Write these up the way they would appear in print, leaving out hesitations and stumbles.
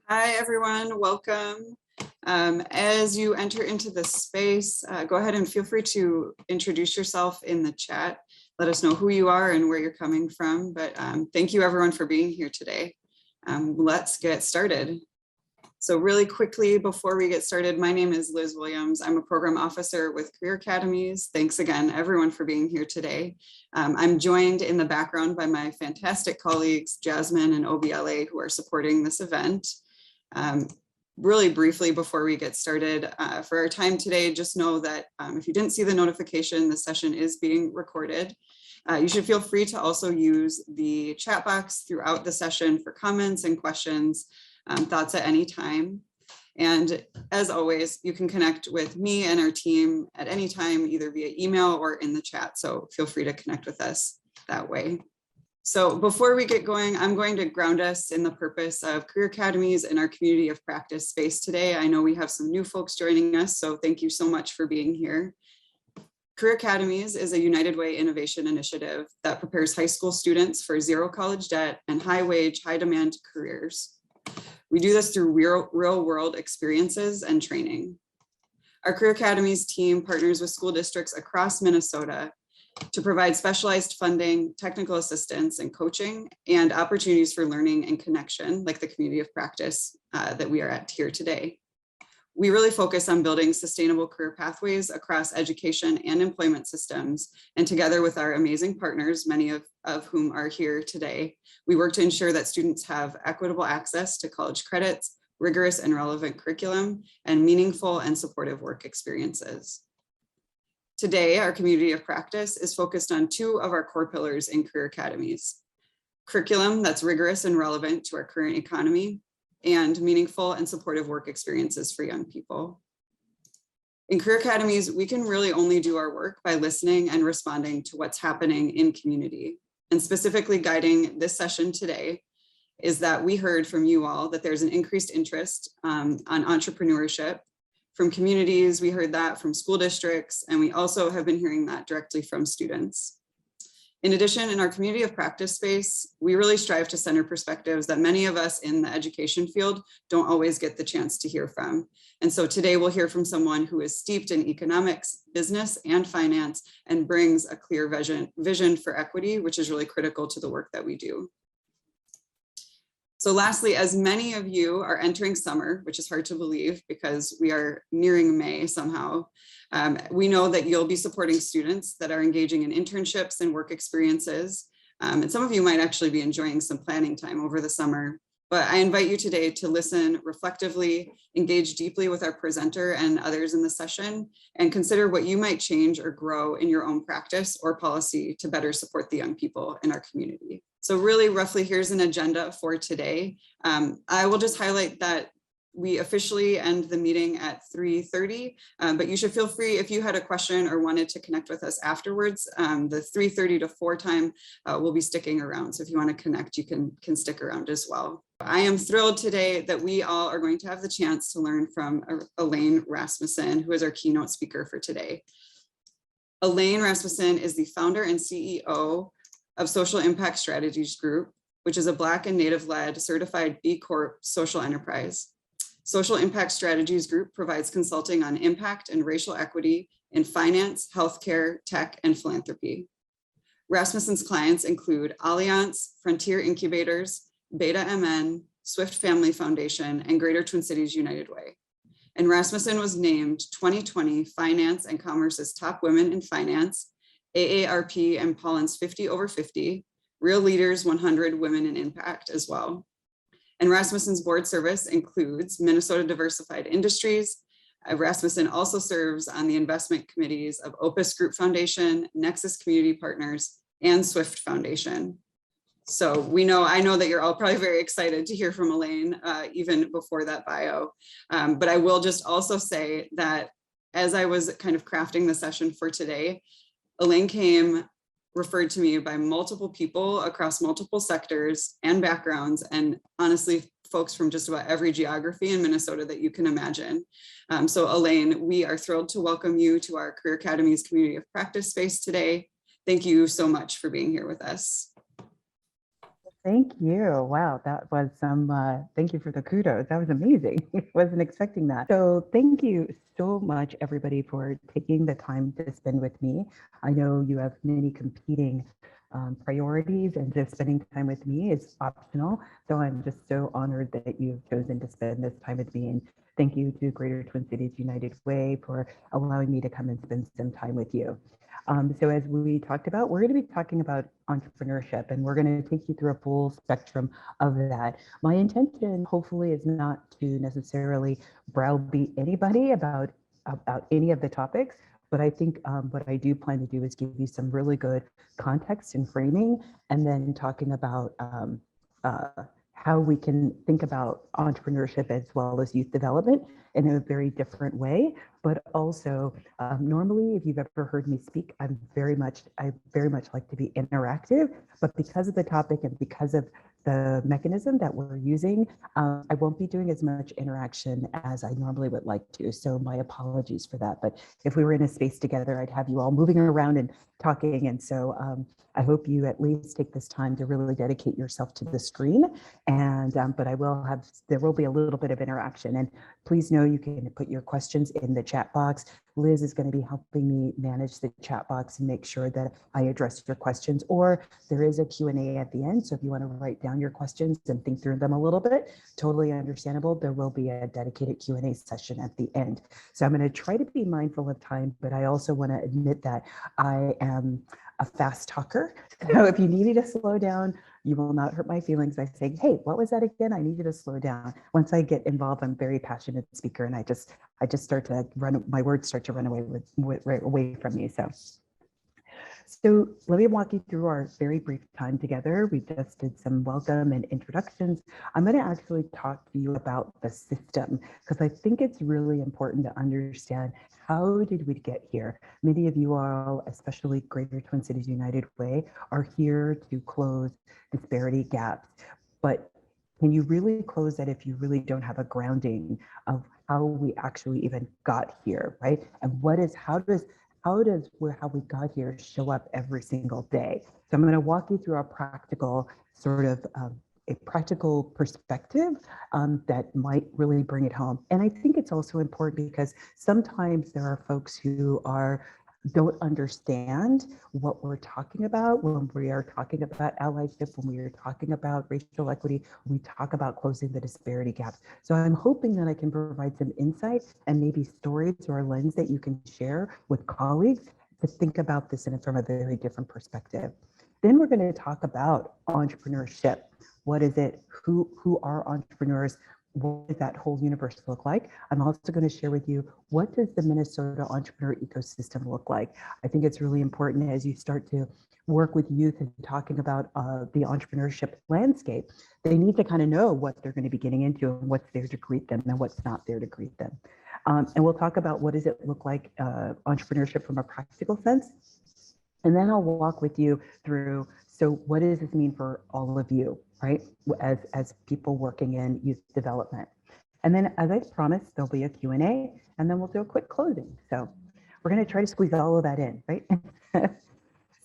Hi, everyone. Welcome. As you enter into this space, go ahead and feel free to introduce yourself in the chat. Let us know who you are and where you're coming from. But thank you, everyone, for being here today. Let's get started. So really quickly, before we get started, my name is Liz Williams. I'm a program officer with Career Academies. Thanks again, everyone, for being here today. I'm joined in the background by my fantastic colleagues, Jasmine and OBLA, who are supporting this event. Really briefly before we get started, for our time today, just know that if you didn't see the notification, the session is being recorded. You should feel free to also use the chat box throughout the session for comments and questions, thoughts at any time. And as always, you can connect with me and our team at any time, either via email or in the chat. So feel free to connect with us that way. So before we get going, I'm going to ground us in the purpose of Career Academies and our community of practice space today. I know we have some new folks joining us, so thank you so much for being here. Career Academies is a United Way innovation initiative that prepares high school students for zero college debt and high wage, high demand careers. We do this through real world experiences and training. Our Career Academies team partners with school districts across Minnesota to provide specialized funding, technical assistance, and coaching, and opportunities for learning and connection, like the community of practice that we are at here today. We really focus on building sustainable career pathways across education and employment systems, and together with our amazing partners, many of whom are here today, we work to ensure that students have equitable access to college credits, rigorous and relevant curriculum, and meaningful and supportive work experiences. Today, our community of practice is focused on two of our core pillars in Career Academies: curriculum that's rigorous and relevant to our current economy, and meaningful and supportive work experiences for young people. In Career Academies, we can really only do our work by listening and responding to what's happening in community. And specifically guiding this session today is that we heard from you all that there's an increased interest on entrepreneurship. From communities, we heard that from school districts, and we also have been hearing that directly from students. In addition, in our community of practice space, we really strive to center perspectives that many of us in the education field don't always get the chance to hear from. And so today we'll hear from someone who is steeped in economics, business, and finance, and brings a clear vision for equity, which is really critical to the work that we do. So lastly, as many of you are entering summer, which is hard to believe because we are nearing May somehow, we know that you'll be supporting students that are engaging in internships and work experiences. And some of you might actually be enjoying some planning time over the summer. But I invite you today to listen reflectively, engage deeply with our presenter and others in the session, and consider what you might change or grow in your own practice or policy to better support the young people in our community. So really roughly, here's an agenda for today. I will just highlight that we officially end the meeting at 3:30, but you should feel free if you had a question or wanted to connect with us afterwards. The 3:30 to 4 time will be sticking around. So if you want to connect, you can stick around as well. I am thrilled today that we all are going to have the chance to learn from Elaine Rasmussen, who is our keynote speaker for today. Elaine Rasmussen is the founder and CEO of Social Impact Strategies Group, which is a Black and Native-led certified B Corp social enterprise. Social Impact Strategies Group provides consulting on impact and racial equity in finance, healthcare, tech, and philanthropy. Rasmussen's clients include Allianz, Frontier Incubators, Beta MN, Swift Family Foundation, and Greater Twin Cities United Way. And Rasmussen was named 2020 Finance and Commerce's Top Women in Finance, AARP and Pollen's 50 over 50, Real Leaders 100 Women in Impact as well. And Rasmussen's board service includes Minnesota Diversified Industries. Rasmussen also serves on the investment committees of Opus Group Foundation, Nexus Community Partners, and Swift Foundation. So I know that you're all probably very excited to hear from Elaine, even before that bio. But I will just also say that as I was kind of crafting the session for today, Elaine referred to me by multiple people across multiple sectors and backgrounds, and honestly, folks from just about every geography in Minnesota that you can imagine. So Elaine, we are thrilled to welcome you to our Career Academies community of practice space today. Thank you so much for being here with us. Thank you. Wow, that was some, thank you for the kudos. That was amazing. Wasn't expecting that. So thank you so much, everybody, for taking the time to spend with me. I know you have many competing priorities, and just spending time with me is optional. So I'm just so honored that you've chosen to spend this time with me. And thank you to Greater Twin Cities United Way for allowing me to come and spend some time with you. So as we talked about, we're going to be talking about entrepreneurship, and we're going to take you through a full spectrum of that. My intention, hopefully, is not to necessarily browbeat anybody about any of the topics, but I think what I do plan to do is give you some really good context and framing, and then talking about uh, how we can think about entrepreneurship as well as youth development in a very different way. But also, normally, if you've ever heard me speak, I very much like to be interactive. But because of the topic and because of the mechanism that we're using, I won't be doing as much interaction as I normally would like to. So my apologies for that. But if we were in a space together, I'd have you all moving around and talking. And so I hope you at least take this time to really dedicate yourself to the screen. And but there will be a little bit of interaction. And please know you can put your questions in the chat box. Liz is going to be helping me manage the chat box and make sure that I address your questions, or there is a Q&A at the end. So if you want to write down your questions and think through them a little bit, totally understandable. There will be a dedicated Q&A session at the end. So I'm going to try to be mindful of time, but I also want to admit that I am a fast talker. So if you need me to slow down, you will not hurt my feelings by saying, hey, what was that again? I need you to slow down. Once I get involved, I'm a very passionate speaker, and I just start to my words start to run away from me. So let me walk you through our very brief time together. We just did some welcome and introductions. I'm going to actually talk to you about the system, because I think it's really important to understand, how did we get here? Many of you all, especially Greater Twin Cities United Way, are here to close disparity gaps. But can you really close that if you really don't have a grounding of how we actually even got here, right? And how we got here show up every single day? So I'm going to walk you through a practical a practical perspective that might really bring it home. And I think it's also important because sometimes there are folks who don't understand what we're talking about when we are talking about allyship, when we are talking about racial equity, when we talk about closing the disparity gaps. So I'm hoping that I can provide some insight and maybe stories or a lens that you can share with colleagues to think about this from a very different perspective. Then we're going to talk about entrepreneurship. What is it? Who are entrepreneurs? What does that whole universe look like? I'm also going to share with you, what does the Minnesota entrepreneur ecosystem look like? I think it's really important as you start to work with youth and talking about the entrepreneurship landscape, they need to kind of know what they're going to be getting into and what's there to greet them and what's not there to greet them. And we'll talk about what does it look like, entrepreneurship from a practical sense. And then I'll walk with you through, so what does this mean for all of you, right? As people working in youth development. And then, as I promised, there'll be a Q&A, and then we'll do a quick closing. So we're going to try to squeeze all of that in, right?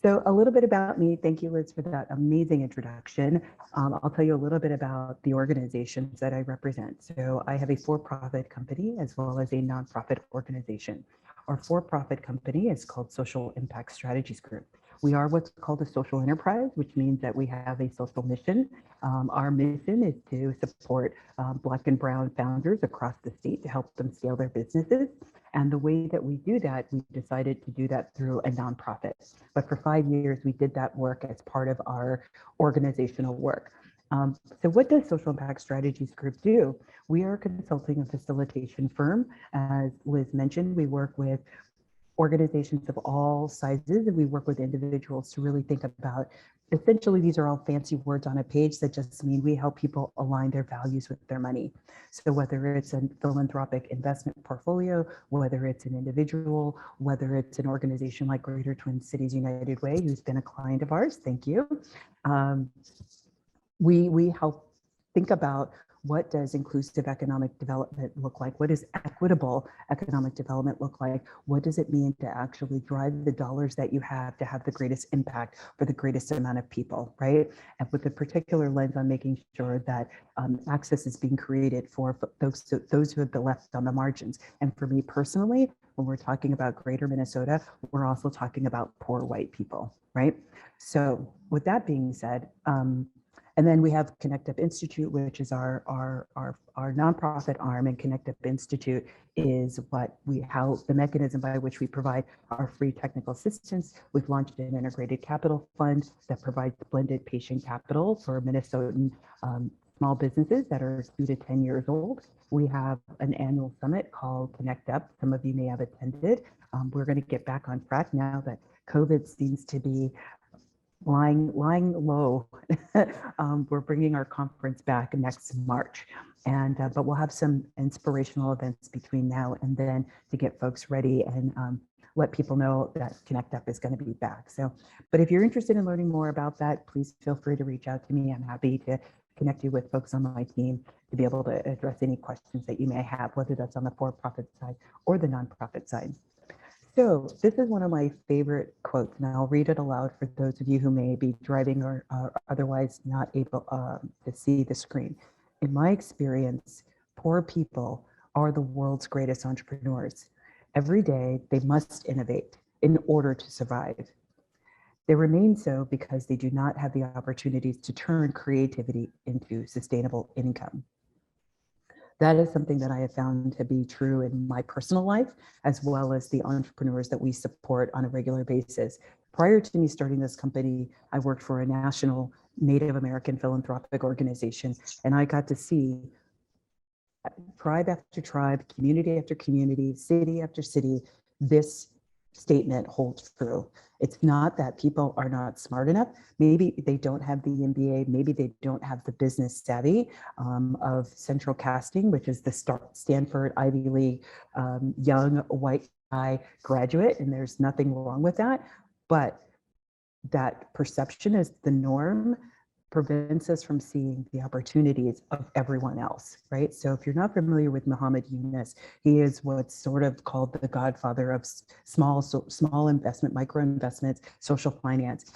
So a little bit about me. Thank you, Liz, for that amazing introduction. I'll tell you a little bit about the organizations that I represent. So I have a for-profit company as well as a nonprofit organization. Our for-profit company is called Social Impact Strategies Group. We are what's called a social enterprise, which means that we have a social mission. Our mission is to support Black and Brown founders across the state to help them scale their businesses. And the way that we do that, we decided to do that through a nonprofit. But for 5 years, we did that work as part of our organizational work. So what does Social Impact Strategies Group do? We are a consulting and facilitation firm. As Liz mentioned, we work with organizations of all sizes, and we work with individuals to really think about, essentially, these are all fancy words on a page that just mean we help people align their values with their money. So whether it's a philanthropic investment portfolio, whether it's an individual, whether it's an organization like Greater Twin Cities United Way, who's been a client of ours, thank you. We help think about what does inclusive economic development look like? What does equitable economic development look like? What does it mean to actually drive the dollars that you have to have the greatest impact for the greatest amount of people, right? And with a particular lens on making sure that access is being created for those who have been left on the margins. And for me personally, when we're talking about greater Minnesota, we're also talking about poor white people, right? So with that being said, and then we have Connect Up Institute, which is our nonprofit arm, and Connect Up Institute is how the mechanism by which we provide our free technical assistance. We've launched an integrated capital fund that provides blended patient capital for Minnesotan small businesses that are 2 to 10 years old. We have an annual summit called Connect Up. Some of you may have attended. We're going to get back on track now that COVID seems to be lying low. We're bringing our conference back next March, and but we'll have some inspirational events between now and then to get folks ready and let people know that Connect Up is going to be back. So, but if you're interested in learning more about that, please feel free to reach out to me. I'm happy to connect you with folks on my team to be able to address any questions that you may have, whether that's on the for-profit side or the nonprofit side. So this is one of my favorite quotes, and I'll read it aloud for those of you who may be driving or otherwise not able to see the screen. In my experience, poor people are the world's greatest entrepreneurs. Every day, they must innovate in order to survive. They remain so because they do not have the opportunities to turn creativity into sustainable income. That is something that I have found to be true in my personal life, as well as the entrepreneurs that we support on a regular basis. Prior to me starting this company, I worked for a national Native American philanthropic organization, and I got to see tribe after tribe, community after community, city after city, this statement holds true. It's not that people are not smart enough. Maybe they don't have the MBA. Maybe they don't have the business savvy of central casting, which is the Stanford Ivy League young white guy graduate, and there's nothing wrong with that. But that perception is the norm prevents us from seeing the opportunities of everyone else, right? So if you're not familiar with Muhammad Yunus, he is what's sort of called the godfather of small investment, micro investments, social finance.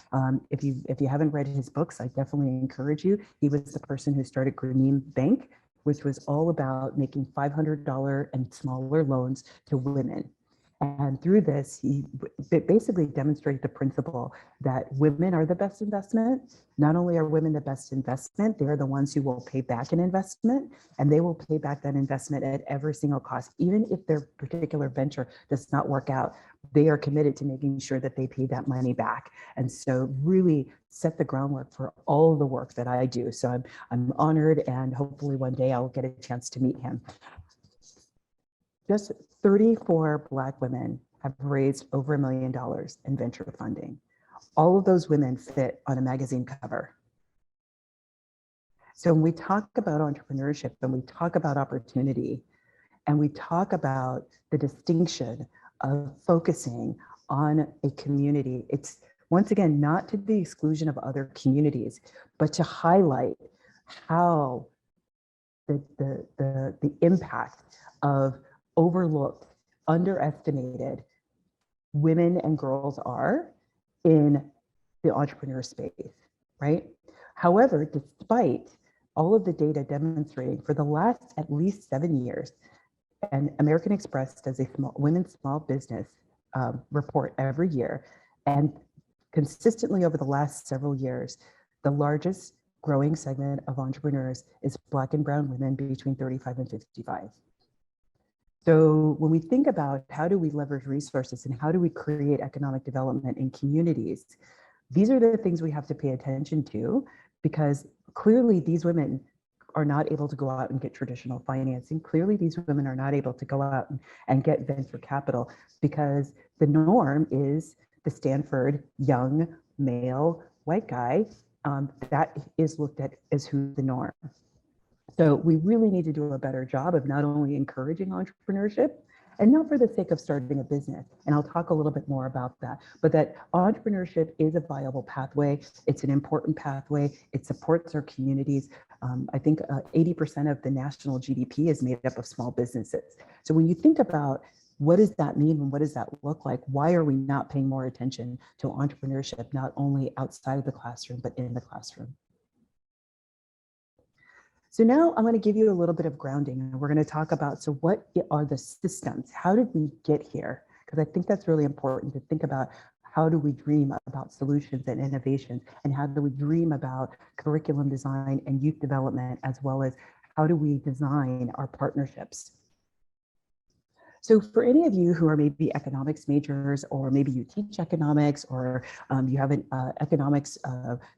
If you haven't read his books, I definitely encourage you. He was the person who started Grameen Bank, which was all about making $500 and smaller loans to women. And through this, he basically demonstrated the principle that women are the best investment. Not only are women the best investment, they're the ones who will pay back an investment, and they will pay back that investment at every single cost. Even if their particular venture does not work out, they are committed to making sure that they pay that money back. And so really set the groundwork for all of the work that I do. So I'm honored, and hopefully one day I'll get a chance to meet him. Just 34 Black women have raised over $1 million in venture funding. All of those women fit on a magazine cover. So when we talk about entrepreneurship and we talk about opportunity and we talk about the distinction of focusing on a community, it's once again not to the exclusion of other communities, but to highlight how the impact of overlooked, underestimated women and girls are in the entrepreneur space, right? However, despite all of the data demonstrating for the last at least 7 years, and American Express does a women's small business report every year, and consistently over the last several years, the largest growing segment of entrepreneurs is Black and brown women between 35 and 55. So when we think about how do we leverage resources and how do we create economic development in communities, these are the things we have to pay attention to, because clearly these women are not able to go out and get traditional financing. Clearly these women are not able to go out and get venture capital, because the norm is the Stanford young male white guy. That is looked at as who's the norm. So we really need to do a better job of not only encouraging entrepreneurship and not for the sake of starting a business. And I'll talk a little bit more about that, but that entrepreneurship is a viable pathway. It's an important pathway. It supports our communities. I think 80% of the national GDP is made up of small businesses. So when you think about what does that mean and what does that look like, why are we not paying more attention to entrepreneurship, not only outside of the classroom, but in the classroom? So now I'm going to give you a little bit of grounding, and we're going to talk about, so what are the systems? How did we get here? Because I think that's really important to think about. How do we dream about solutions and innovations? And how do we dream about curriculum design and youth development, as well as how do we design our partnerships? So for any of you who are maybe economics majors, or maybe you teach economics, or you have an economics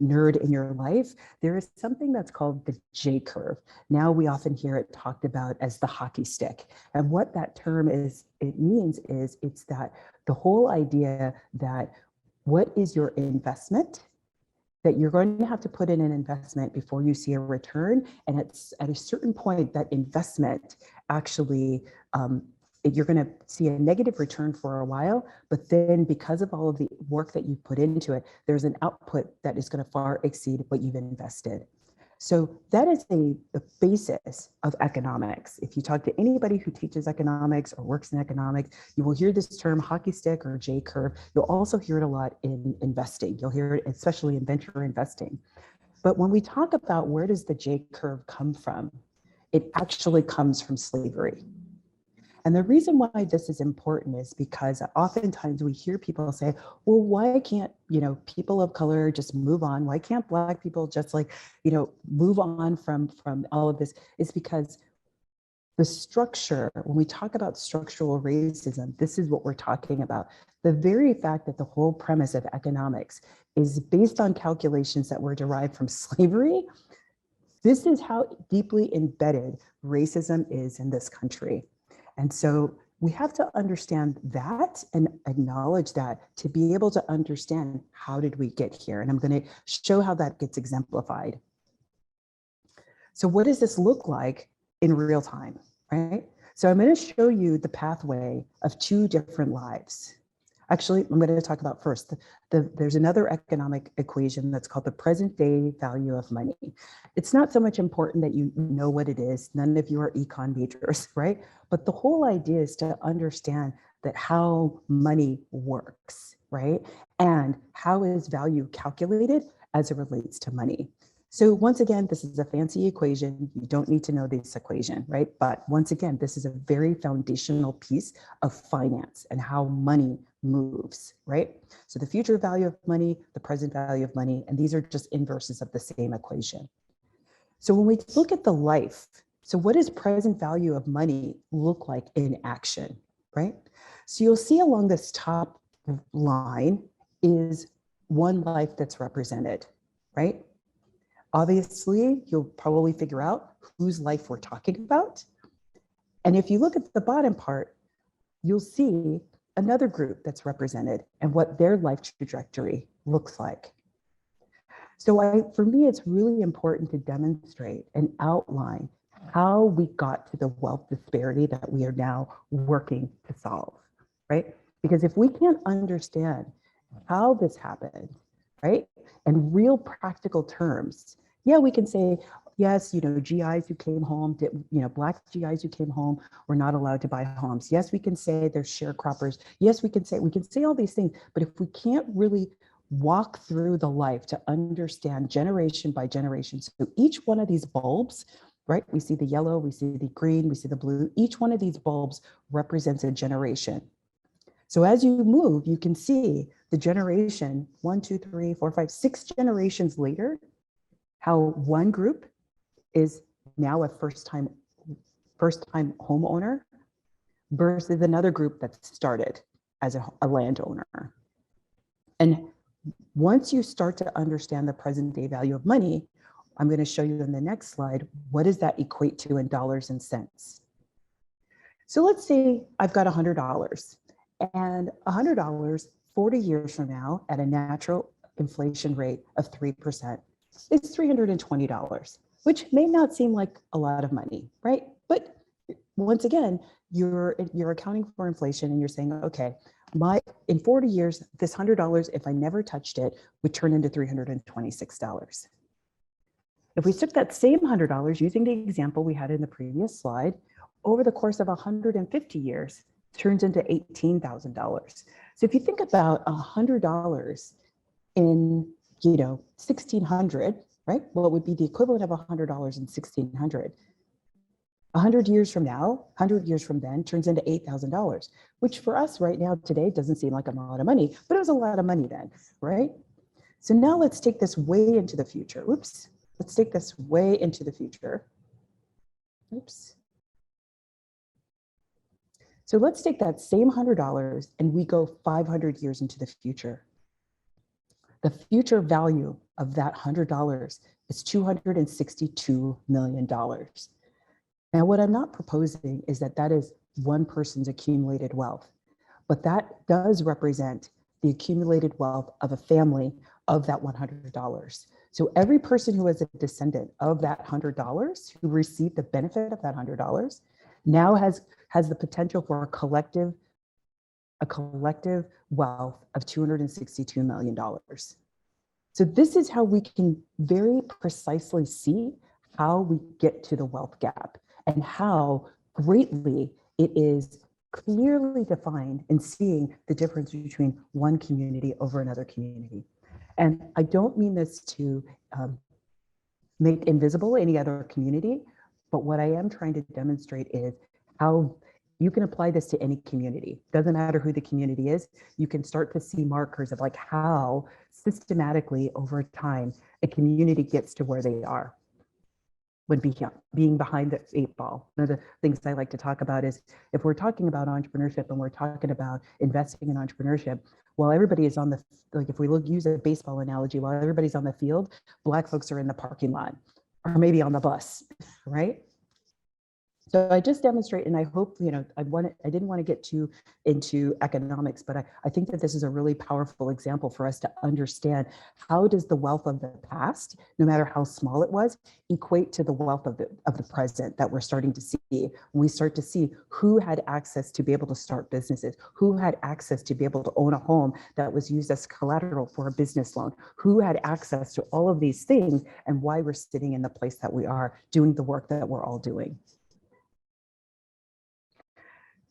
nerd in your life, there is something that's called the J-curve. Now we often hear it talked about as the hockey stick. And what that term is, it means is it's that the whole idea that what is your investment, that you're going to have to put in an investment before you see a return. And it's at a certain point that investment actually, you're going to see a negative return for a while, but then because of all of the work that you put into it, there's an output that is going to far exceed what you've invested. So that is the basis of economics. If you talk to anybody who teaches economics or works in economics, you will hear this term hockey stick or J-curve. You'll also hear it a lot in investing. You'll hear it especially in venture investing. But when we talk about where does the J-curve come from, it actually comes from slavery. And the reason why this is important is because oftentimes we hear people say, well, why can't, people of color just move on? Why can't Black people just move on from all of this? It's because the structure, when we talk about structural racism, this is what we're talking about. The very fact that the whole premise of economics is based on calculations that were derived from slavery, this is how deeply embedded racism is in this country. And so we have to understand that and acknowledge that to be able to understand how did we get here. And I'm going to show how that gets exemplified. So what does this look like in real time, right? So I'm going to show you the pathway of two different lives. Actually, I'm going to talk about first, there's another economic equation that's called the present day value of money. It's not so much important that you know what it is. None of you are econ majors, right? But the whole idea is to understand that how money works, right? And how is value calculated as it relates to money. So once again, this is a fancy equation. You don't need to know this equation, right? But once again, this is a very foundational piece of finance and how money moves, right? So the future value of money, the present value of money, and these are just inverses of the same equation. So when we look at the life, so what does present value of money look like in action, right? So you'll see along this top line is one life that's represented, right? Obviously, you'll probably figure out whose life we're talking about. And if you look at the bottom part, you'll see another group that's represented and what their life trajectory looks like. So for me, it's really important to demonstrate and outline how we got to the wealth disparity that we are now working to solve, right? Because if we can't understand how this happened, right, in real practical terms, yeah, we can say, yes, GIs who came home, Black GIs who came home were not allowed to buy homes. Yes, we can say there's sharecroppers. Yes, we can say all these things, but if we can't really walk through the life to understand generation by generation, so each one of these bulbs, right, we see the yellow, we see the green, we see the blue, each one of these bulbs represents a generation. So as you move, you can see the generation 1, 2, 3, 4, 5, 6 generations later, how one group is now a first-time homeowner versus another group that started as a landowner. And once you start to understand the present day value of money, I'm going to show you in the next slide, what does that equate to in dollars and cents? So let's say I've got $100, and $100 40 years from now at a natural inflation rate of 3% is $320, which may not seem like a lot of money, right? But once again, you're accounting for inflation and you're saying, okay, in 40 years, this $100, if I never touched it, would turn into $326. If we took that same $100, using the example we had in the previous slide, over the course of 150 years, turns into $18,000. So if you think about $100 in, 1600, right? What would be the equivalent of $100 in 1600? 100 years from now, 100 years from then turns into $8,000, which for us right now today doesn't seem like a lot of money, but it was a lot of money then, right? So now let's take this way into the future. Oops, let's take this way into the future. Oops. So let's take that same $100 and we go 500 years into the future. The future value of that $100 is $262 million. Now, what I'm not proposing is that that is one person's accumulated wealth, but that does represent the accumulated wealth of a family of that $100. So every person who is a descendant of that $100, who received the benefit of that $100, now has the potential for a collective wealth of $262 million. So this is how we can very precisely see how we get to the wealth gap and how greatly it is clearly defined in seeing the difference between one community over another community. And I don't mean this to make invisible any other community, but what I am trying to demonstrate is how you can apply this to any community. Doesn't matter who the community is, you can start to see markers of like how systematically over time a community gets to where they are when being behind the 8-ball. One of the things I like to talk about is if we're talking about entrepreneurship and we're talking about investing in entrepreneurship, while everybody is on the, like if we use a baseball analogy, while everybody's on the field, Black folks are in the parking lot or maybe on the bus, right? So I just demonstrate, and I hope, I didn't want to get too into economics, but I think that this is a really powerful example for us to understand how does the wealth of the past, no matter how small it was, equate to the wealth of the present that we're starting to see. When we start to see who had access to be able to start businesses, who had access to be able to own a home that was used as collateral for a business loan, who had access to all of these things, and why we're sitting in the place that we are doing the work that we're all doing.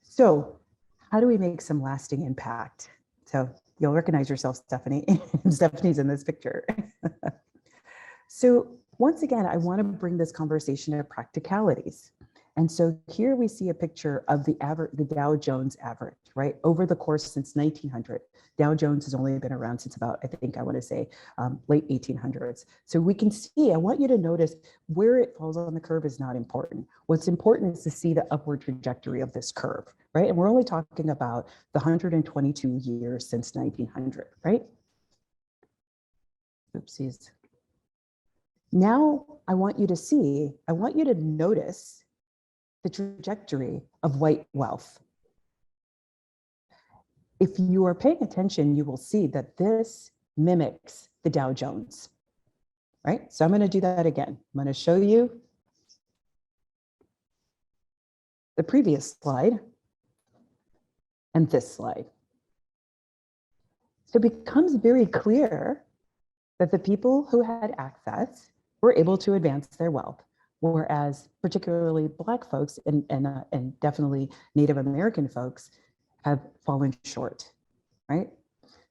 So how do we make some lasting impact? So you'll recognize yourself, Stephanie. Stephanie's in this picture. So once again, I want to bring this conversation to practicalities. And so here we see a picture of the Dow Jones Average, right? Over the course since 1900, Dow Jones has only been around since about, I want to say late 1800s. So we can see, I want you to notice where it falls on the curve is not important. What's important is to see the upward trajectory of this curve, right? And we're only talking about the 122 years since 1900, right? Oopsies. Now I want you to notice the trajectory of white wealth. If you are paying attention, you will see that this mimics the Dow Jones, right? So I'm going to do that again. I'm going to show you the previous slide and this slide. So it becomes very clear that the people who had access were able to advance their wealth, whereas particularly Black folks and definitely Native American folks have fallen short, right?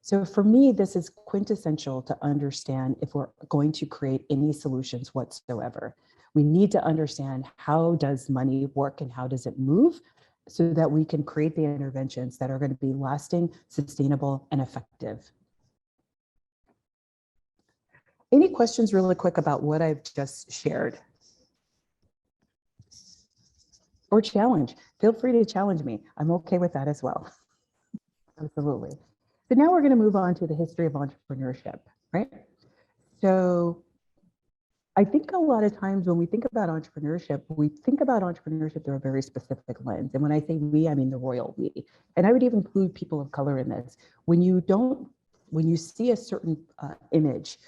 So for me, this is quintessential to understand if we're going to create any solutions whatsoever. We need to understand how does money work and how does it move so that we can create the interventions that are going to be lasting, sustainable, and effective. Any questions really quick about what I've just shared? Or challenge. Feel free to challenge me. I'm okay with that as well. Absolutely. So now we're going to move on to the history of entrepreneurship, right? So I think a lot of times when we think about entrepreneurship through a very specific lens. And when I say we, I mean the royal we. And I would even include people of color in this. When you see a certain image,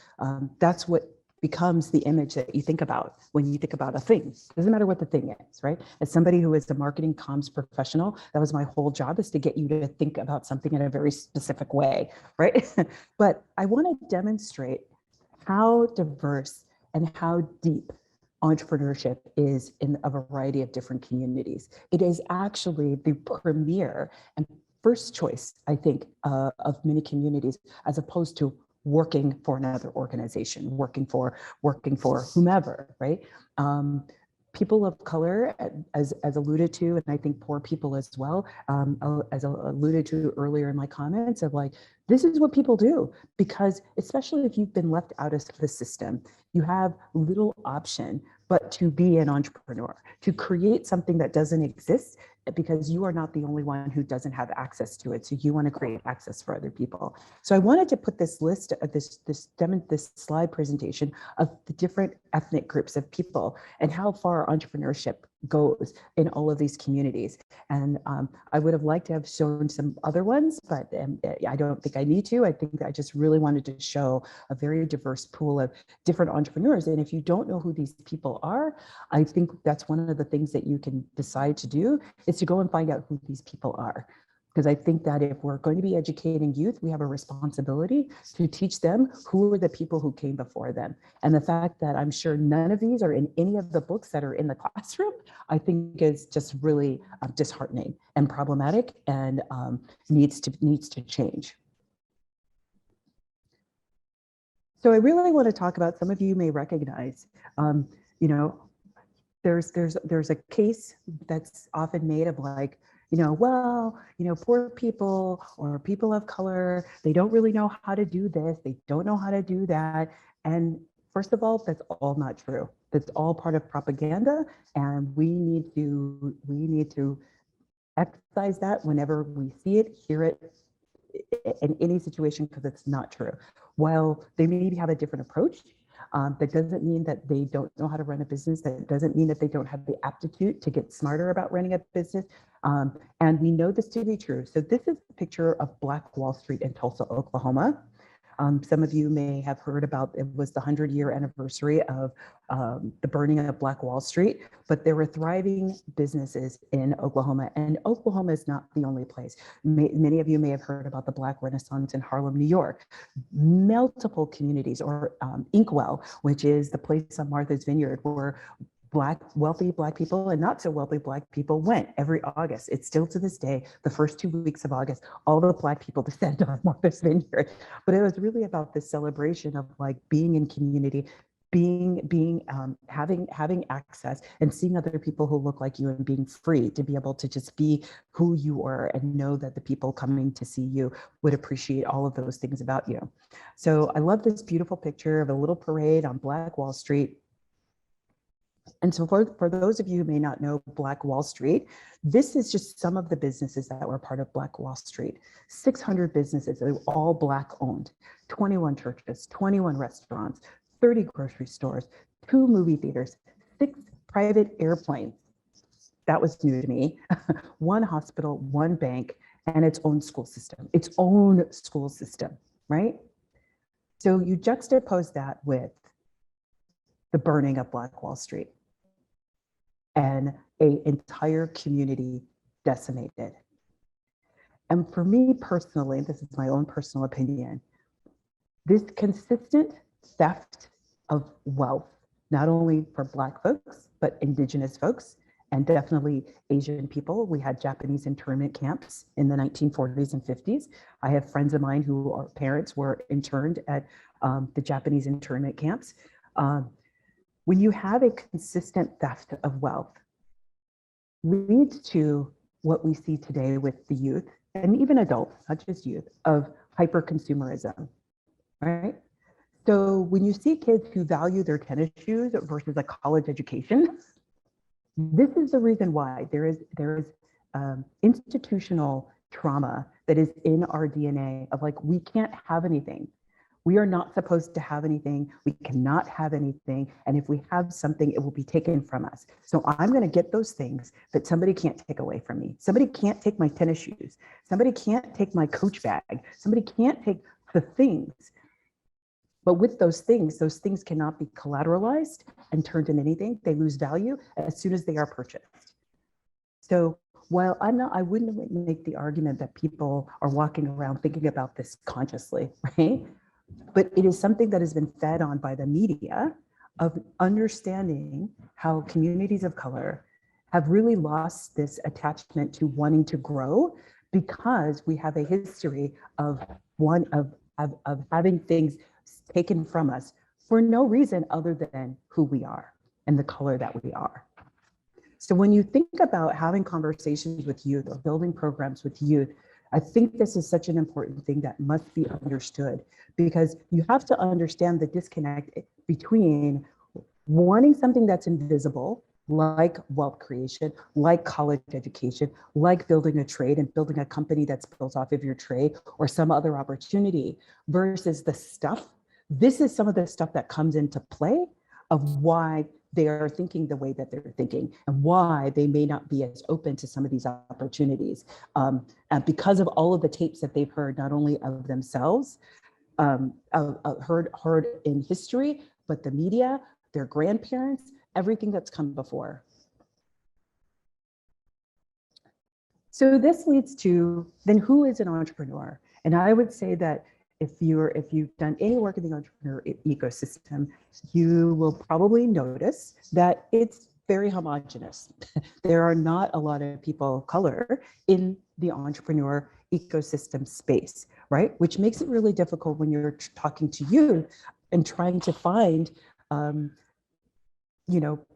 that's what becomes the image that you think about when you think about a thing. Doesn't matter what the thing is, right? As somebody who is a marketing comms professional, that was my whole job, is to get you to think about something in a very specific way, right? But I want to demonstrate how diverse and how deep entrepreneurship is in a variety of different communities. It is actually the premier and first choice, I think, of many communities, as opposed to working for another organization, working for whomever, right? People of color, as alluded to, and I think poor people as well, as alluded to earlier in my comments, of like, this is what people do, because especially if you've been left out of the system, you have little option but to be an entrepreneur, to create something that doesn't exist, because you are not the only one who doesn't have access to it. So you want to create access for other people. So I wanted to put this list of this slide presentation of the different ethnic groups of people and how far entrepreneurship goes in all of these communities. And I would have liked to have shown some other ones, but I don't think I need to. I think I just really wanted to show a very diverse pool of different entrepreneurs. And if you don't know who these people are, I think that's one of the things that you can decide to do, is to go and find out who these people are. Because I think that if we're going to be educating youth, we have a responsibility to teach them who are the people who came before them. And the fact that I'm sure none of these are in any of the books that are in the classroom, I think is just really disheartening and problematic, and needs to change. So I really want to talk about, some of you may recognize, you know, there's a case that's often made of like, well, poor people or people of color, they don't really know how to do this, they don't know how to do that. And first of all, that's all not true. That's all part of propaganda, and we need to exercise that whenever we see it, hear it, in any situation, because it's not true. While they maybe have a different approach, that doesn't mean that they don't know how to run a business. That doesn't mean that they don't have the aptitude to get smarter about running a business. And we know this to be true. So this is a picture of Black Wall Street in Tulsa, Oklahoma. Some of you may have heard about, it was the 100-year anniversary of the burning of Black Wall Street, but there were thriving businesses in Oklahoma, and Oklahoma is not the only place. Many of you may have heard about the Black Renaissance in Harlem, New York. Multiple communities, or Inkwell, which is the place on Martha's Vineyard where wealthy Black people and not so wealthy Black people went every August. It's still to this day, the first 2 weeks of August, all the Black people descend on Martha's Vineyard. But it was really about this celebration of like being in community, having access and seeing other people who look like you, and being free to be able to just be who you were, and know that the people coming to see you would appreciate all of those things about you. So I love this beautiful picture of a little parade on Black Wall Street. And so for those of you who may not know Black Wall Street, this is just some of the businesses that were part of Black Wall Street. 600 businesses, they were all Black owned, 21 churches, 21 restaurants, 30 grocery stores, 2 movie theaters, 6 private airplanes. That was new to me. 1 hospital, 1 bank, and its own school system, right? So you juxtapose that with the burning of Black Wall Street and an entire community decimated. And for me personally, this is my own personal opinion, this consistent theft of wealth, not only for Black folks, but Indigenous folks, and definitely Asian people. We had Japanese internment camps in the 1940s and 50s. I have friends of mine who are parents were interned at the Japanese internment camps. When you have a consistent theft of wealth, leads to what we see today with the youth, and even adults, not just youth, of hyper-consumerism, right? So when you see kids who value their tennis shoes versus a college education, this is the reason why there is institutional trauma that is in our DNA of like, we can't have anything. We are not supposed to have anything. We cannot have anything. And if we have something, it will be taken from us. So I'm going to get those things that somebody can't take away from me. Somebody can't take my tennis shoes. Somebody can't take my Coach bag. Somebody can't take the things But with those things cannot be collateralized and turned into anything. They lose value as soon as they are purchased. So while I wouldn't make the argument that people are walking around thinking about this consciously, right? But it is something that has been fed on by the media of understanding how communities of color have really lost this attachment to wanting to grow because we have a history of having things taken from us for no reason other than who we are and the color that we are. So when you think about having conversations with youth or building programs with youth, I think this is such an important thing that must be understood, because you have to understand the disconnect between wanting something that's invisible, like wealth creation, like college education, like building a trade and building a company that's built off of your trade or some other opportunity, versus the stuff. This is some of the stuff that comes into play of why they are thinking the way that they're thinking and why they may not be as open to some of these opportunities, because of all of the tapes that they've heard, not only of themselves, heard in history, but the media, their grandparents, everything that's come before. So this leads to, then who is an entrepreneur? And I would say that if you've done any work in the entrepreneur ecosystem, you will probably notice that it's very homogenous. There are not a lot of people of color in the entrepreneur ecosystem space, right? Which makes it really difficult when you're talking to youth and trying to find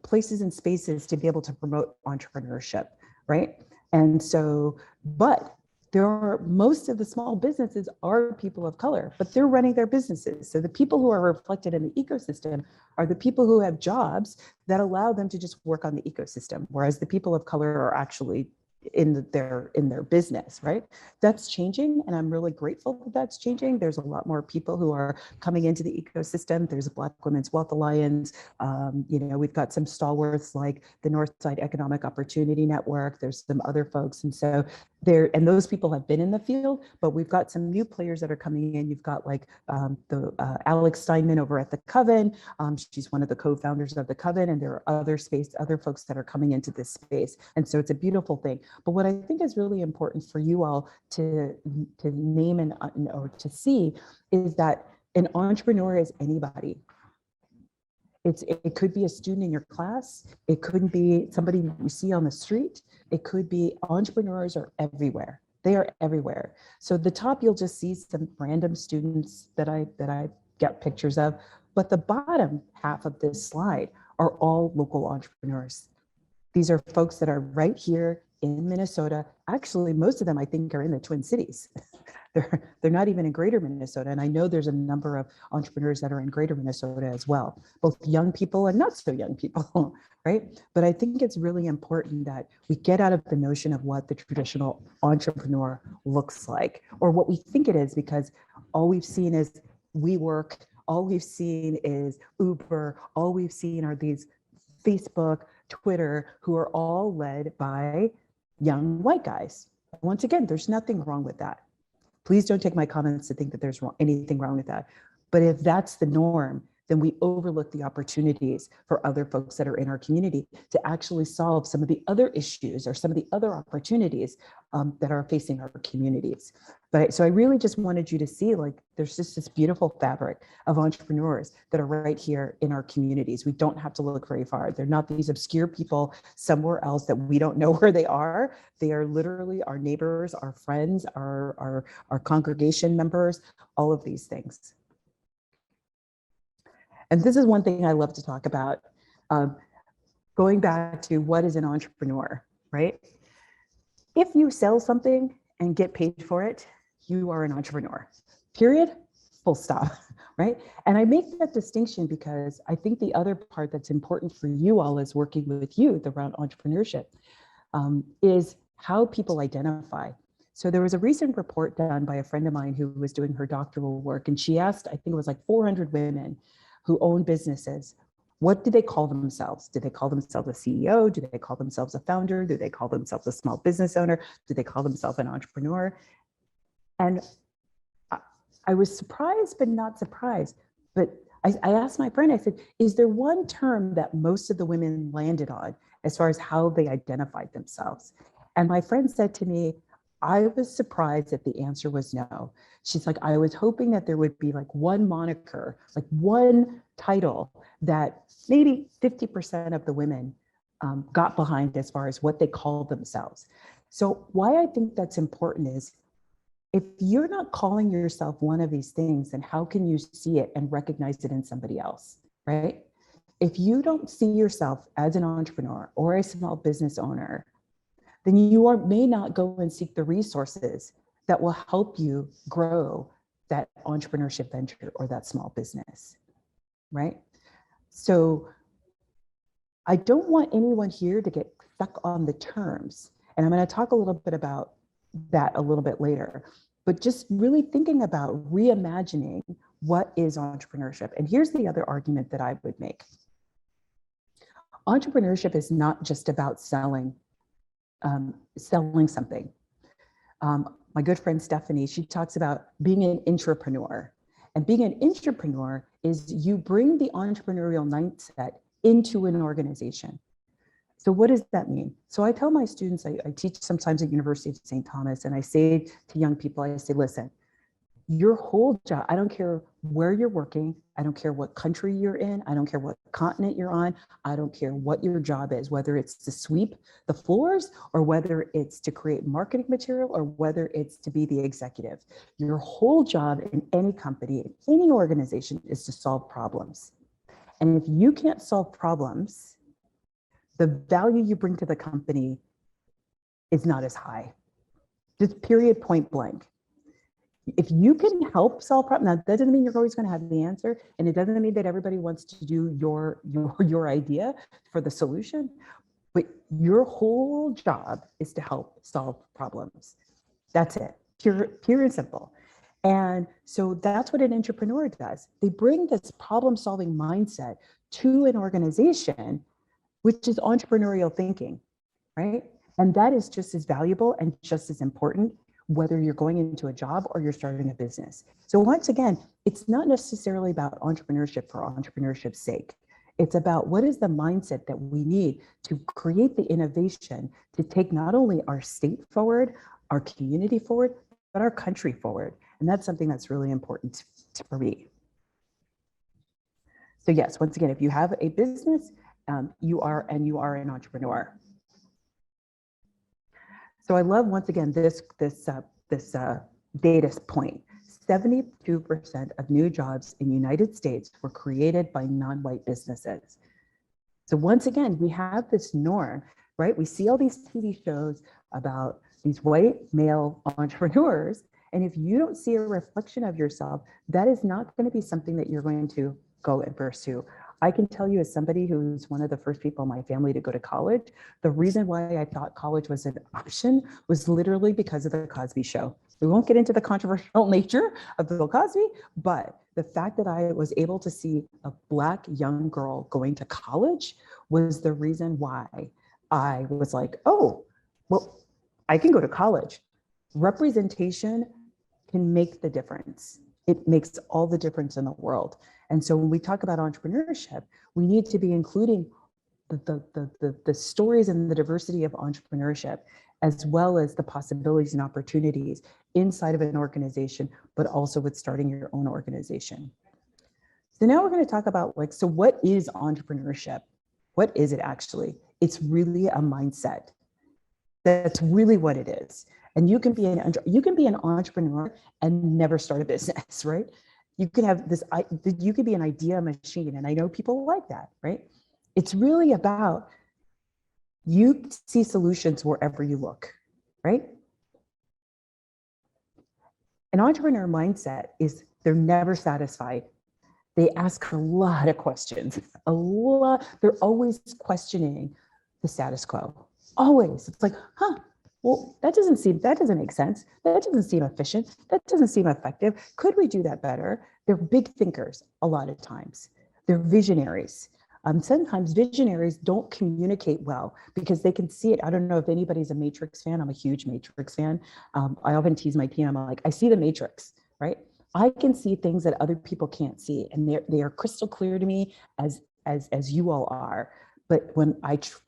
places and spaces to be able to promote entrepreneurship, right? And so, but most of the small businesses are people of color, but they're running their businesses. So the people who are reflected in the ecosystem are the people who have jobs that allow them to just work on the ecosystem, whereas the people of color are actually in their business, right? That's changing, and I'm really grateful that that's changing. There's a lot more people who are coming into the ecosystem. There's a Black Women's Wealth Alliance. We've got some stalwarts like the Northside Economic Opportunity Network. There's some other folks, and so and those people have been in the field, but we've got some new players that are coming in. You've got like Alex Steinman over at the Coven. She's one of the co-founders of the Coven, and there are other folks that are coming into this space, and so it's a beautiful thing. But what I think is really important for you all to name or to see is that an entrepreneur is anybody. It could be a student in your class. It could be somebody you see on the street. It could be entrepreneurs are everywhere. They are everywhere. So at the top, you'll just see some random students that I get pictures of. But the bottom half of this slide are all local entrepreneurs. These are folks that are right here in Minnesota. Actually, most of them I think are in the Twin Cities. They're not even in greater Minnesota. And I know there's a number of entrepreneurs that are in greater Minnesota as well, both young people and not so young people, right? But I think it's really important that we get out of the notion of what the traditional entrepreneur looks like or what we think it is, because all we've seen is WeWork, all we've seen is Uber, all we've seen are these Facebook, Twitter, who are all led by young white guys. Once again, there's nothing wrong with that. Please don't take my comments to think that there's anything wrong with that. But if that's the norm, then we overlook the opportunities for other folks that are in our community to actually solve some of the other issues or some of the other opportunities that are facing our communities. So I really just wanted you to see, like, there's just this beautiful fabric of entrepreneurs that are right here in our communities. We don't have to look very far. They're not these obscure people somewhere else that we don't know where they are. They are literally our neighbors, our friends, our congregation members, all of these things. And this is one thing I love to talk about, going back to what is an entrepreneur, right? If you sell something and get paid for it, you are an entrepreneur, period, full stop, right? And I make that distinction because I think the other part that's important for you all as working with youth around entrepreneurship is how people identify. So there was a recent report done by a friend of mine who was doing her doctoral work, and she asked, I think it was like 400 women who own businesses, what do they call themselves? Do they call themselves a CEO? Do they call themselves a founder? Do they call themselves a small business owner? Do they call themselves an entrepreneur? And I was surprised, but not surprised. But I asked my friend, I said, is there one term that most of the women landed on as far as how they identified themselves? And my friend said to me, I was surprised that the answer was no. She's like, I was hoping that there would be like one moniker, like one title that maybe 50% of the women got behind as far as what they call themselves. So why I think that's important is, if you're not calling yourself one of these things, then how can you see it and recognize it in somebody else, right? If you don't see yourself as an entrepreneur or a small business owner, then you may not go and seek the resources that will help you grow that entrepreneurship venture or that small business, right? So I don't want anyone here to get stuck on the terms. And I'm going to talk a little bit about that a little bit later, but just really thinking about reimagining what is entrepreneurship. And here's the other argument that I would make. Entrepreneurship is not just about selling something. My good friend Stephanie, she talks about being an intrapreneur. And being an intrapreneur is you bring the entrepreneurial mindset into an organization. So what does that mean? So I tell my students, I teach sometimes at University of St. Thomas, and I say to young people, I say, listen, your whole job, I don't care where you're working, I don't care what country you're in, I don't care what continent you're on, I don't care what your job is, whether it's to sweep the floors or whether it's to create marketing material or whether it's to be the executive. Your whole job in any company, in any organization, is to solve problems. And if you can't solve problems, the value you bring to the company is not as high. Just period, point blank. If you can help solve problems, now that doesn't mean you're always going to have the answer, and it doesn't mean that everybody wants to do your idea for the solution, but your whole job is to help solve problems. That's it, pure and simple. And so that's what an entrepreneur does. They bring this problem-solving mindset to an organization, which is entrepreneurial thinking, right? And that is just as valuable and just as important, whether you're going into a job or you're starting a business. So once again, it's not necessarily about entrepreneurship for entrepreneurship's sake. It's about what is the mindset that we need to create the innovation to take not only our state forward, our community forward, but our country forward. And that's something that's really important for me. So yes, once again, if you have a business, you are an entrepreneur. So I love, once again, this data point. 72% of new jobs in the United States were created by non-white businesses. So once again, we have this norm, right? We see all these TV shows about these white male entrepreneurs. And if you don't see a reflection of yourself, that is not going to be something that you're going to go and pursue. I can tell you, as somebody who's one of the first people in my family to go to college, the reason why I thought college was an option was literally because of the Cosby Show. We won't get into the controversial nature of Bill Cosby, but the fact that I was able to see a Black young girl going to college was the reason why I was like, oh, well, I can go to college. Representation can make the difference. It makes all the difference in the world. And so when we talk about entrepreneurship, we need to be including the stories and the diversity of entrepreneurship, as well as the possibilities and opportunities inside of an organization, but also with starting your own organization. So now we're going to talk about, like, so what is entrepreneurship? What is it actually? It's really a mindset. That's really what it is. And you can be an entrepreneur and never start a business, right? You can have this, you could be an idea machine. And I know people like that, right? It's really about, you see solutions wherever you look, right? An entrepreneur mindset is they're never satisfied. They ask a lot of questions, they're always questioning the status quo. Always. It's like, well, that doesn't make sense. That doesn't seem efficient. That doesn't seem effective. Could we do that better? They're big thinkers a lot of times. They're visionaries. Sometimes visionaries don't communicate well because they can see it. I don't know if anybody's a Matrix fan. I'm a huge Matrix fan. I often tease my team. I'm like, I see the Matrix, right? I can see things that other people can't see, and they are crystal clear to me as you all are. But when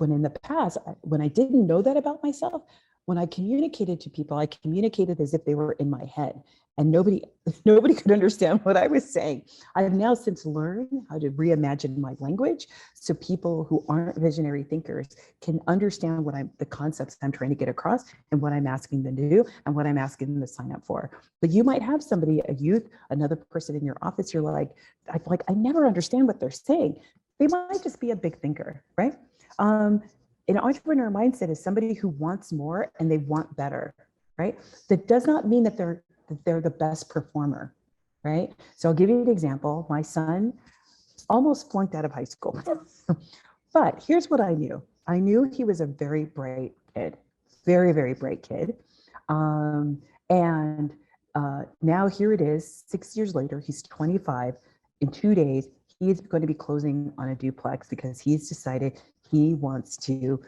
in the past, when I didn't know that about myself, when I communicated to people, I communicated as if they were in my head, and nobody could understand what I was saying. I've now since learned how to reimagine my language so people who aren't visionary thinkers can understand the concepts I'm trying to get across and what I'm asking them to do and what I'm asking them to sign up for. But you might have somebody, a youth, another person in your office, you're like, I never understand what they're saying. They might just be a big thinker, right? An entrepreneur mindset is somebody who wants more and they want better, right? That does not mean that they're the best performer, right? So I'll give you an example. My son almost flunked out of high school. But here's what I knew. I knew he was a very bright kid, very, very bright kid. And now here it is, 6 years later, he's 25. In 2 days, he's going to be closing on a duplex because he's decided he wants to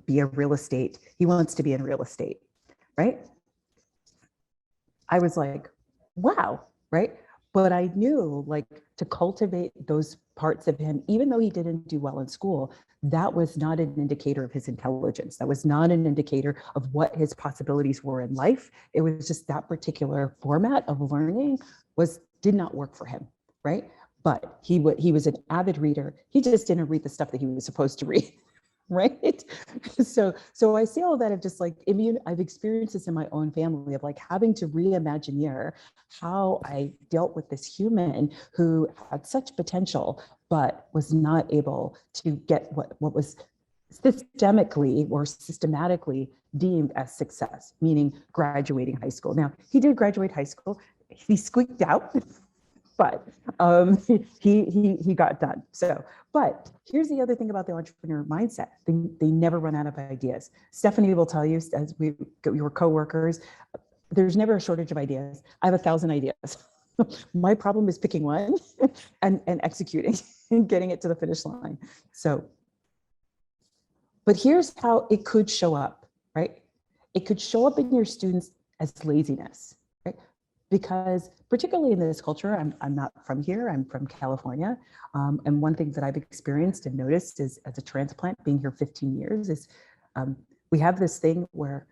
be in real estate, right? I was like, wow, right? But I knew, like, to cultivate those parts of him, even though he didn't do well in school, that was not an indicator of his intelligence. That was not an indicator of what his possibilities were in life. It was just that particular format of learning did not work for him, right? But he was an avid reader. He just didn't read the stuff that he was supposed to read. Right. So I see all that of just like, I've experienced this in my own family of like having to reimagine how I dealt with this human who had such potential, but was not able to get what was systematically deemed as success, meaning graduating high school. Now, he did graduate high school. He squeaked out. But he got done. So, but here's the other thing about the entrepreneur mindset. They never run out of ideas. Stephanie will tell you, as we were coworkers, there's never a shortage of ideas. I have 1,000 ideas. My problem is picking one and executing and getting it to the finish line. So, but here's how it could show up, right? It could show up in your students as laziness, right? Because particularly in this culture, I'm not from here, I'm from California. And one thing that I've experienced and noticed is, as a transplant, being here 15 years, is we have this thing where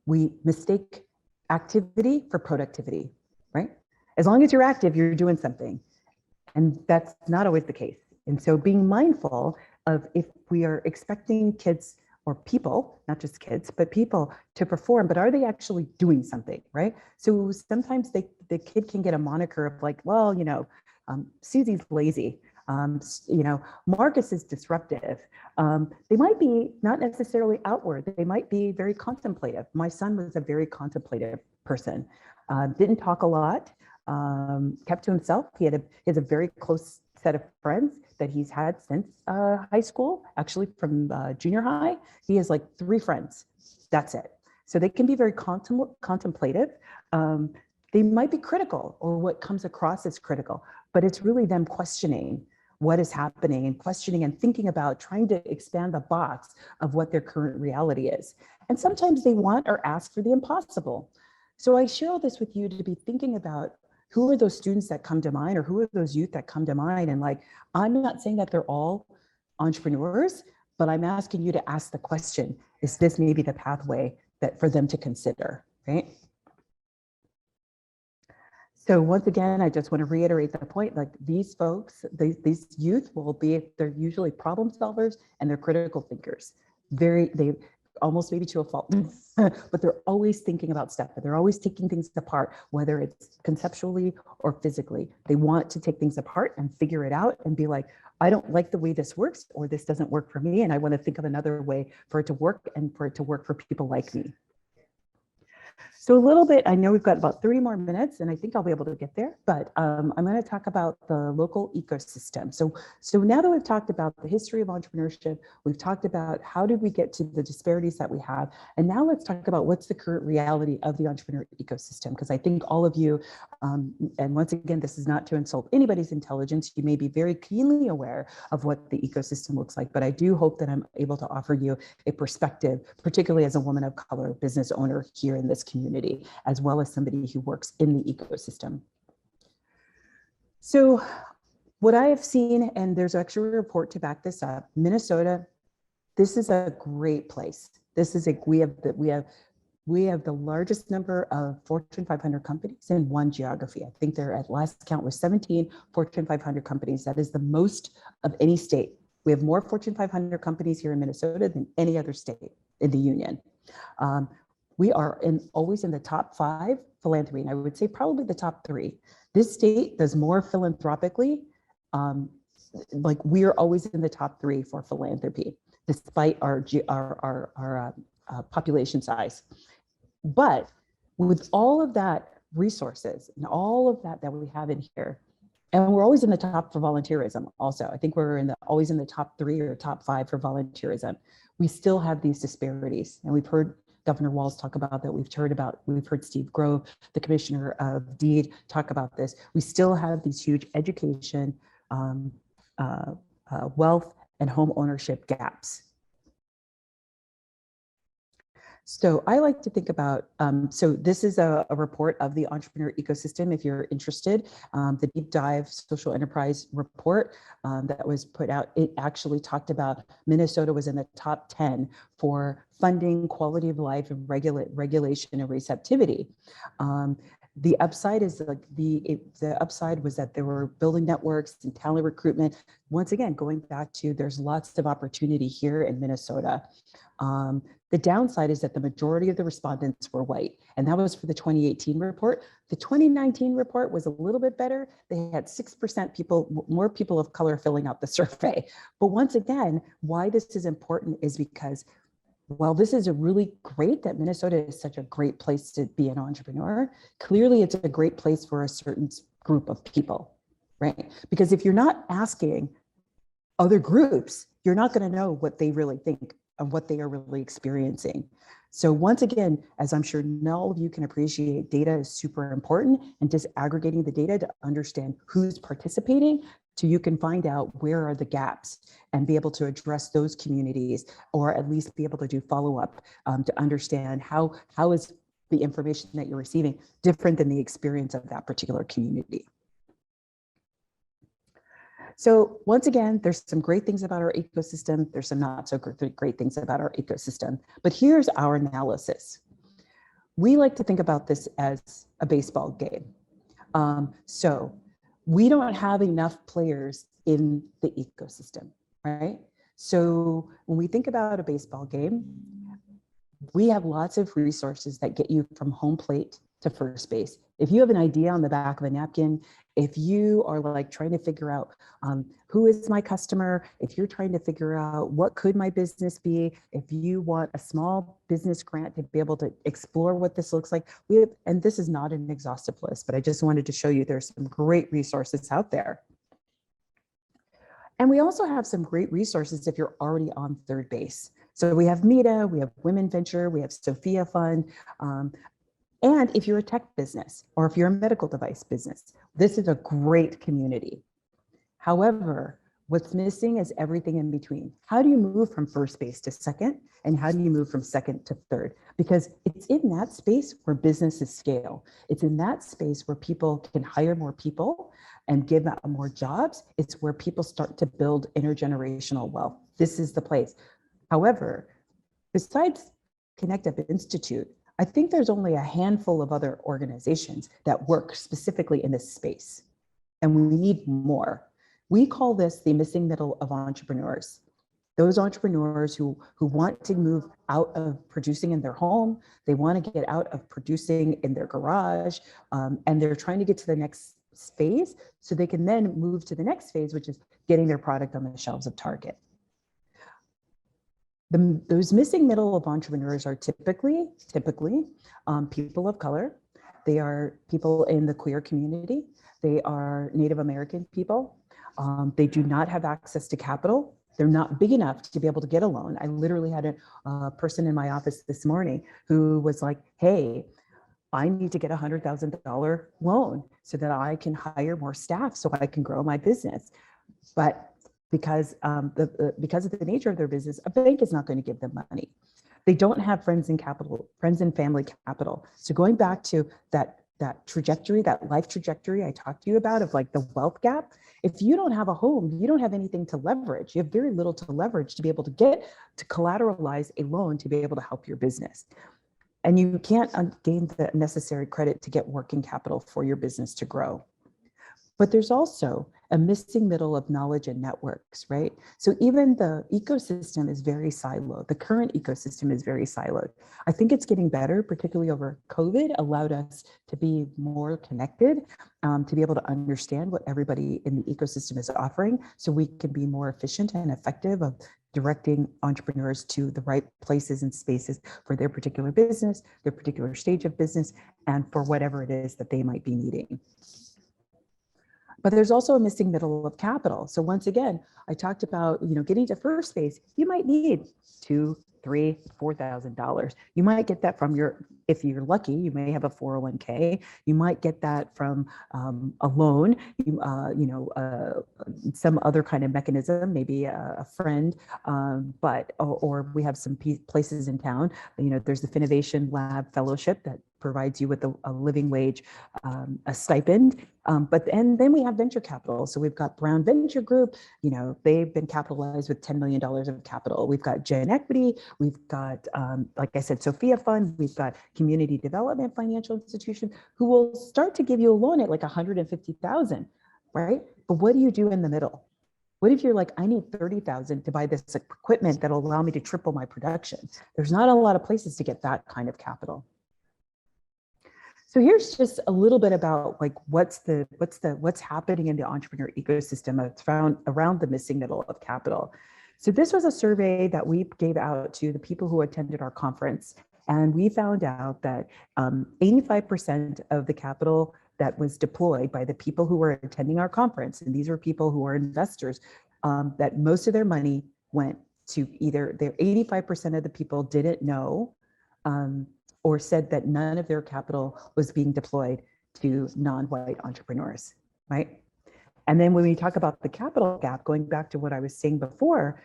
we mistake activity for productivity, right? As long as you're active, you're doing something. And that's not always the case. And so being mindful of, if we are expecting kids or people, not just kids, but people to perform, but are they actually doing something, right? So sometimes the kid can get a moniker of like, well, Susie's lazy, Marcus is disruptive. They might be not necessarily outward, they might be very contemplative. My son was a very contemplative person, didn't talk a lot, kept to himself. He has a very close set of friends that he's had since high school, actually from junior high. He has like 3 friends, that's it. So they can be very contemplative. They might be critical, or what comes across as critical, but it's really them questioning what is happening and questioning and thinking about trying to expand the box of what their current reality is. And sometimes they want or ask for the impossible. So I share all this with you to be thinking about, who are those students that come to mind, or who are those youth that come to mind? And like, I'm not saying that they're all entrepreneurs, but I'm asking you to ask the question, is this maybe the pathway that for them to consider, right? So once again, I just want to reiterate the point, like these folks, these youth they're usually problem solvers and they're critical thinkers. They almost maybe to a fault, but they're always thinking about stuff. They're always taking things apart, whether it's conceptually or physically. They want to take things apart and figure it out and be like, I don't like the way this works, or this doesn't work for me, and I want to think of another way for it to work and for it to work for people like me. So a little bit, I know we've got about 30 more minutes, and I think I'll be able to get there, but I'm going to talk about the local ecosystem. So now that we've talked about the history of entrepreneurship, we've talked about how did we get to the disparities that we have, and now let's talk about what's the current reality of the entrepreneur ecosystem, because I think all of you, and once again, this is not to insult anybody's intelligence, you may be very keenly aware of what the ecosystem looks like, but I do hope that I'm able to offer you a perspective, particularly as a woman of color business owner here in this community, as well as somebody who works in the ecosystem. So what I have seen, and there's actually a report to back this up, Minnesota, this is a great place. This is we have the largest number of Fortune 500 companies in one geography. I think there at last count was 17 Fortune 500 companies. That is the most of any state. We have more Fortune 500 companies here in Minnesota than any other state in the union. We are always in the top 5 philanthropy, and I would say probably the top 3. This state does more philanthropically. Like we are always in the top 3 for philanthropy, despite our population size. But with all of that resources and all of that we have in here, and we're always in the top for volunteerism also. I think we're always in the top 3 or top 5 for volunteerism. We still have these disparities, and we've heard Governor Walz talk about that. We've heard Steve Grove, the commissioner of DEED, talk about this. We still have these huge education, wealth, and home ownership gaps. So I like to think about, so this is a report of the entrepreneur ecosystem, if you're interested. The deep dive social enterprise report that was put out, it actually talked about Minnesota was in the top 10 for funding, quality of life, and regulation and receptivity. The upside is the upside was that there were building networks and talent recruitment. Once again, going back to there's lots of opportunity here in Minnesota. The downside is that the majority of the respondents were white, and that was for the 2018 report. The 2019 report was a little bit better. They had 6% more people of color filling out the survey. But once again, why this is important is because while this is a really great that Minnesota is such a great place to be an entrepreneur, clearly it's a great place for a certain group of people, right? Because if you're not asking other groups, you're not going to know what they really think of what they are really experiencing. So once again, as I'm sure all of you can appreciate, data is super important, and disaggregating the data to understand who's participating so you can find out where are the gaps and be able to address those communities, or at least be able to do follow-up to understand how is the information that you're receiving different than the experience of that particular community. So once again, there's some great things about our ecosystem. There's some not so great things about our ecosystem. But here's our analysis. We like to think about this as a baseball game. So we don't have enough players in the ecosystem, right? So when we think about a baseball game, we have lots of resources that get you from home plate to first base. If you have an idea on the back of a napkin, if you are like trying to figure out who is my customer, if you're trying to figure out what could my business be, if you want a small business grant to be able to explore what this looks like, and this is not an exhaustive list, but I just wanted to show you there's some great resources out there. And we also have some great resources if you're already on third base. So we have META, we have Women Venture, we have Sophia Fund, and if you're a tech business or if you're a medical device business, this is a great community. However, what's missing is everything in between. How do you move from first base to second? And how do you move from second to third? Because it's in that space where businesses scale. It's in that space where people can hire more people and give them more jobs. It's where people start to build intergenerational wealth. This is the place. However, besides Connect Up Institute, I think there's only a handful of other organizations that work specifically in this space, and we need more. We call this the missing middle of entrepreneurs. Those entrepreneurs who want to move out of producing in their home, they want to get out of producing in their garage, and they're trying to get to the next phase so they can then move to the next phase, which is getting their product on the shelves of Target. Those missing middle of entrepreneurs are typically people of color. They are people in the queer community. They are Native American people. They do not have access to capital. They're not big enough to be able to get a loan. I literally had a person in my office this morning who was like, hey, I need to get a $100,000 loan so that I can hire more staff so I can grow my business. But because of the nature of their business, a bank is not going to give them money. They don't have friends and family capital. So going back to that trajectory, that life trajectory I talked to you about of like the wealth gap. If you don't have a home, you don't have anything to leverage. You have very little to leverage to be able to get to collateralize a loan to be able to help your business. And you can't gain the necessary credit to get working capital for your business to grow. But there's also a missing middle of knowledge and networks, right? So even the ecosystem is very siloed. The current ecosystem is very siloed. I think it's getting better, particularly over COVID, allowed us to be more connected, to be able to understand what everybody in the ecosystem is offering, so we can be more efficient and effective of directing entrepreneurs to the right places and spaces for their particular business, their particular stage of business, and for whatever it is that they might be needing. But there's also a missing middle of capital. So once again, I talked about, getting to first base. You might need $2,000, $3,000, $4,000. You might get that from if you're lucky, you may have a 401k. You might get that from a loan, some other kind of mechanism, maybe a friend, or we have some places in town. There's the Finovation Lab Fellowship that provides you with a living wage, a stipend. And then we have venture capital. So we've got Brown Venture Group, they've been capitalized with $10 million of capital. We've got Gen Equity, we've got, like I said, Sophia Fund, we've got Community Development Financial Institution, who will start to give you a loan at like 150,000, right? But what do you do in the middle? What if you're like, I need 30,000 to buy this equipment that'll allow me to triple my production? There's not a lot of places to get that kind of capital. So here's just a little bit about like what's happening in the entrepreneur ecosystem that's found around the missing middle of capital. So this was a survey that we gave out to the people who attended our conference, and we found out that 85% of the capital that was deployed by the people who were attending our conference, and these are people who are investors, that most of their money went to either 85% of the people didn't know, or said that none of their capital was being deployed to non-white entrepreneurs, right? And then when we talk about the capital gap, going back to what I was saying before,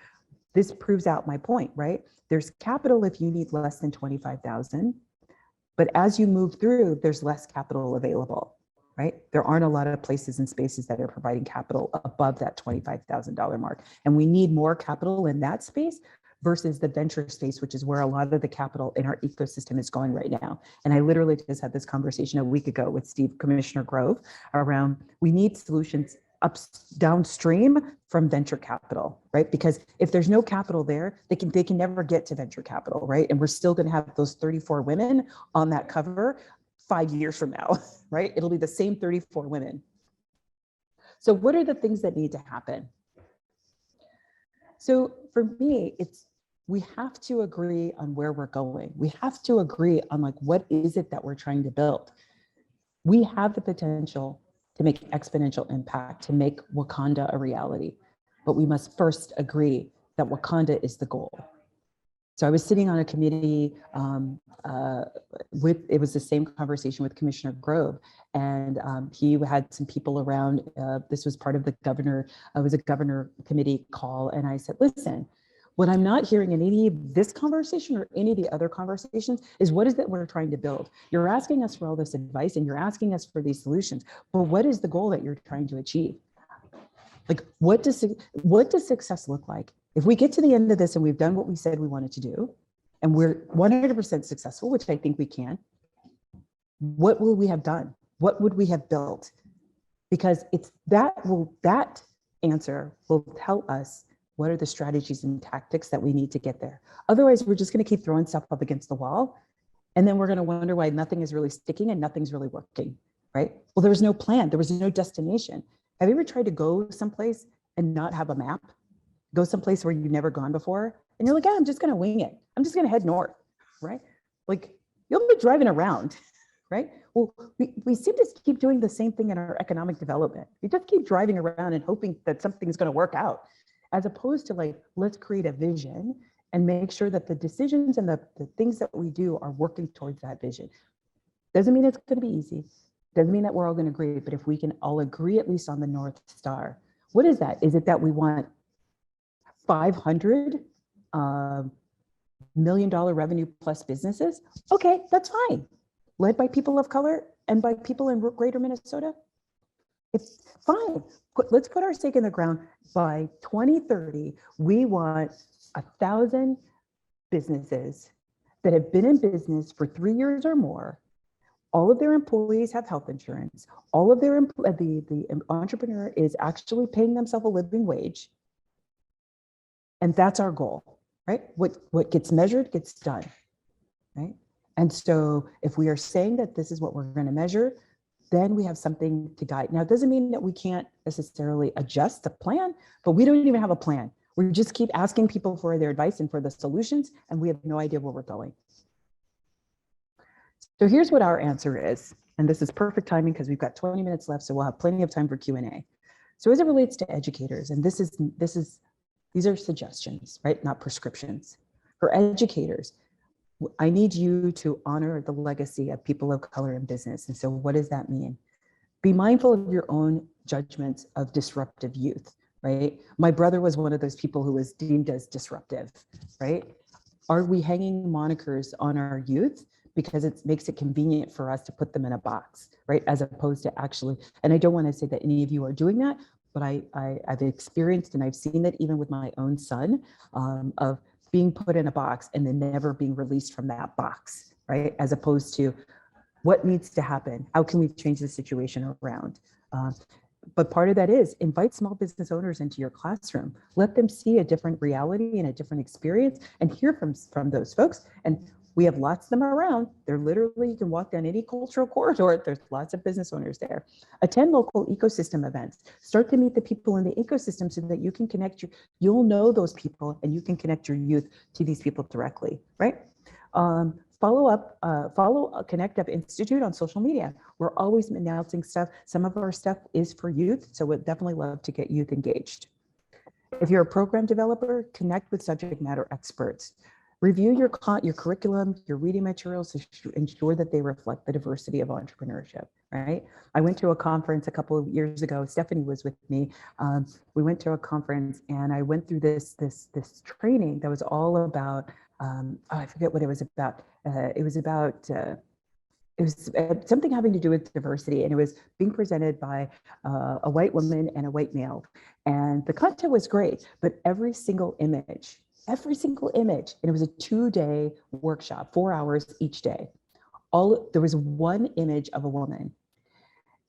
this proves out my point, right? There's capital if you need less than 25,000, but as you move through, there's less capital available, right? There aren't a lot of places and spaces that are providing capital above that $25,000 mark. And we need more capital in that space versus the venture space, which is where a lot of the capital in our ecosystem is going right now. And I literally just had this conversation a week ago with Commissioner Grove around, we need solutions downstream from venture capital, right? Because if there's no capital there, they can never get to venture capital, right? And we're still gonna have those 34 women on that cover 5 years from now, right? It'll be the same 34 women. So what are the things that need to happen? So for me, we have to agree on where we're going. We have to agree on like, what is it that we're trying to build? We have the potential to make exponential impact, to make Wakanda a reality, but we must first agree that Wakanda is the goal. So I was sitting on a committee it was the same conversation with Commissioner Grove, and he had some people around. This was part of the governor, it was a governor committee call, and I said, listen, what I'm not hearing in any of this conversation or any of the other conversations is what is it we're trying to build? You're asking us for all this advice and you're asking us for these solutions, but what is the goal that you're trying to achieve? Like, what does success look like? If we get to the end of this and we've done what we said we wanted to do, and we're 100% successful, which I think we can, what will we have done? What would we have built? Because that answer will tell us what are the strategies and tactics that we need to get there. Otherwise, we're just going to keep throwing stuff up against the wall, and then we're going to wonder why nothing is really sticking and nothing's really working, right? Well, there was no plan. There was no destination. Have you ever tried to go someplace and not have a map? Go someplace where you've never gone before, and you're like, I'm just going to wing it. I'm just going to head north, right? Like, you'll be driving around, right? Well, we seem to keep doing the same thing in our economic development. We just keep driving around and hoping that something's going to work out, as opposed to like, let's create a vision and make sure that the decisions and the things that we do are working towards that vision. Doesn't mean it's going to be easy. Doesn't mean that we're all going to agree, but if we can all agree at least on the North Star, what is that? Is it that we want 500 $1 million revenue plus businesses? Okay, that's fine. Led by people of color? and by people in greater Minnesota? It's fine. Let's put our stake in the ground. By 2030, we want 1,000 businesses that have been in business for 3 years or more. All of their employees have health insurance. All of their the entrepreneur is actually paying themselves a living wage. And that's our goal, right? What gets measured gets done, right? And so if we are saying that this is what we're going to measure, then we have something to guide. Now, it doesn't mean that we can't necessarily adjust the plan, but we don't even have a plan. We just keep asking people for their advice and for the solutions, and we have no idea where we're going. So here's what our answer is. And this is perfect timing because we've got 20 minutes left, so we'll have plenty of time for Q&A. So as it relates to educators, and these are suggestions, right? Not prescriptions. For educators, I need you to honor the legacy of people of color in business. And so what does that mean? Be mindful of your own judgments of disruptive youth, right? My brother was one of those people who was deemed as disruptive, right? Are we hanging monikers on our youth because it makes it convenient for us to put them in a box, right? As opposed to actually, and I don't want to say that any of you are doing that, but I've experienced and I've seen that even with my own son, of being put in a box and then never being released from that box, right? As opposed to what needs to happen? How can we change the situation around? But part of that is invite small business owners into your classroom. Let them see a different reality and a different experience and hear from those folks. And we have lots of them around. They're literally, you can walk down any cultural corridor. There's lots of business owners there. Attend local ecosystem events. Start to meet the people in the ecosystem so that you can connect you'll know those people and you can connect your youth to these people directly, right? Follow Connect Up Institute on social media. We're always announcing stuff. Some of our stuff is for youth, so we'd definitely love to get youth engaged. If you're a program developer, connect with subject matter experts. Review your curriculum, your reading materials to ensure that they reflect the diversity of entrepreneurship, right? I went to a conference a couple of years ago. Stephanie was with me. We went to a conference and I went through this training that was all about, I forget what it was about. It was something having to do with diversity, and it was being presented by a white woman and a white male. And the content was great, but every single image, and it was a 2-day workshop, 4 hours each day. There was one image of a woman,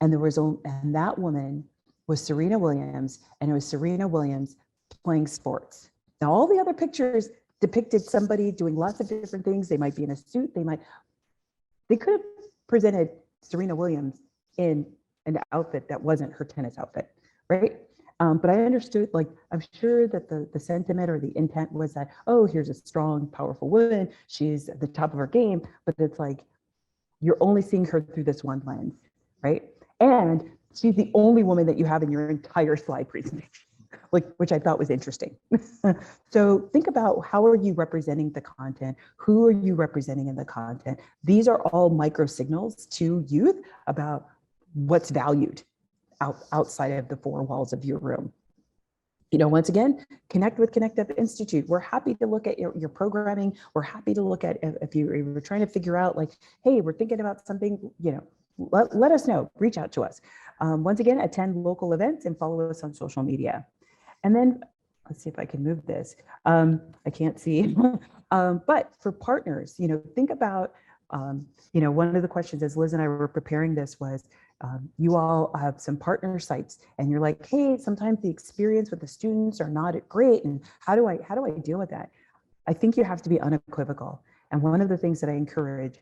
and that woman was Serena Williams, and it was Serena Williams playing sports. Now, all the other pictures depicted somebody doing lots of different things. They might be in a suit. They could have presented Serena Williams in an outfit that wasn't her tennis outfit, right? But I understood, like, I'm sure that the sentiment or the intent was that, oh, here's a strong, powerful woman. She's at the top of her game, but it's like, you're only seeing her through this one lens, right? And she's the only woman that you have in your entire slide presentation, which I thought was interesting. So think about, how are you representing the content? Who are you representing in the content? These are all micro signals to youth about what's valued outside of the four walls of your room. Once again, connect with Connect Up Institute. We're happy to look at your programming. We're happy to look at, if you're trying to figure out, like, hey, we're thinking about something, let us know, reach out to us. Once again, attend local events and follow us on social media. And then let's see if I can move this. I can't see, but for partners, think about, one of the questions as Liz and I were preparing this was, you all have some partner sites and you're like, hey, sometimes the experience with the students are not great. And how do I deal with that? I think you have to be unequivocal. And one of the things that I encourage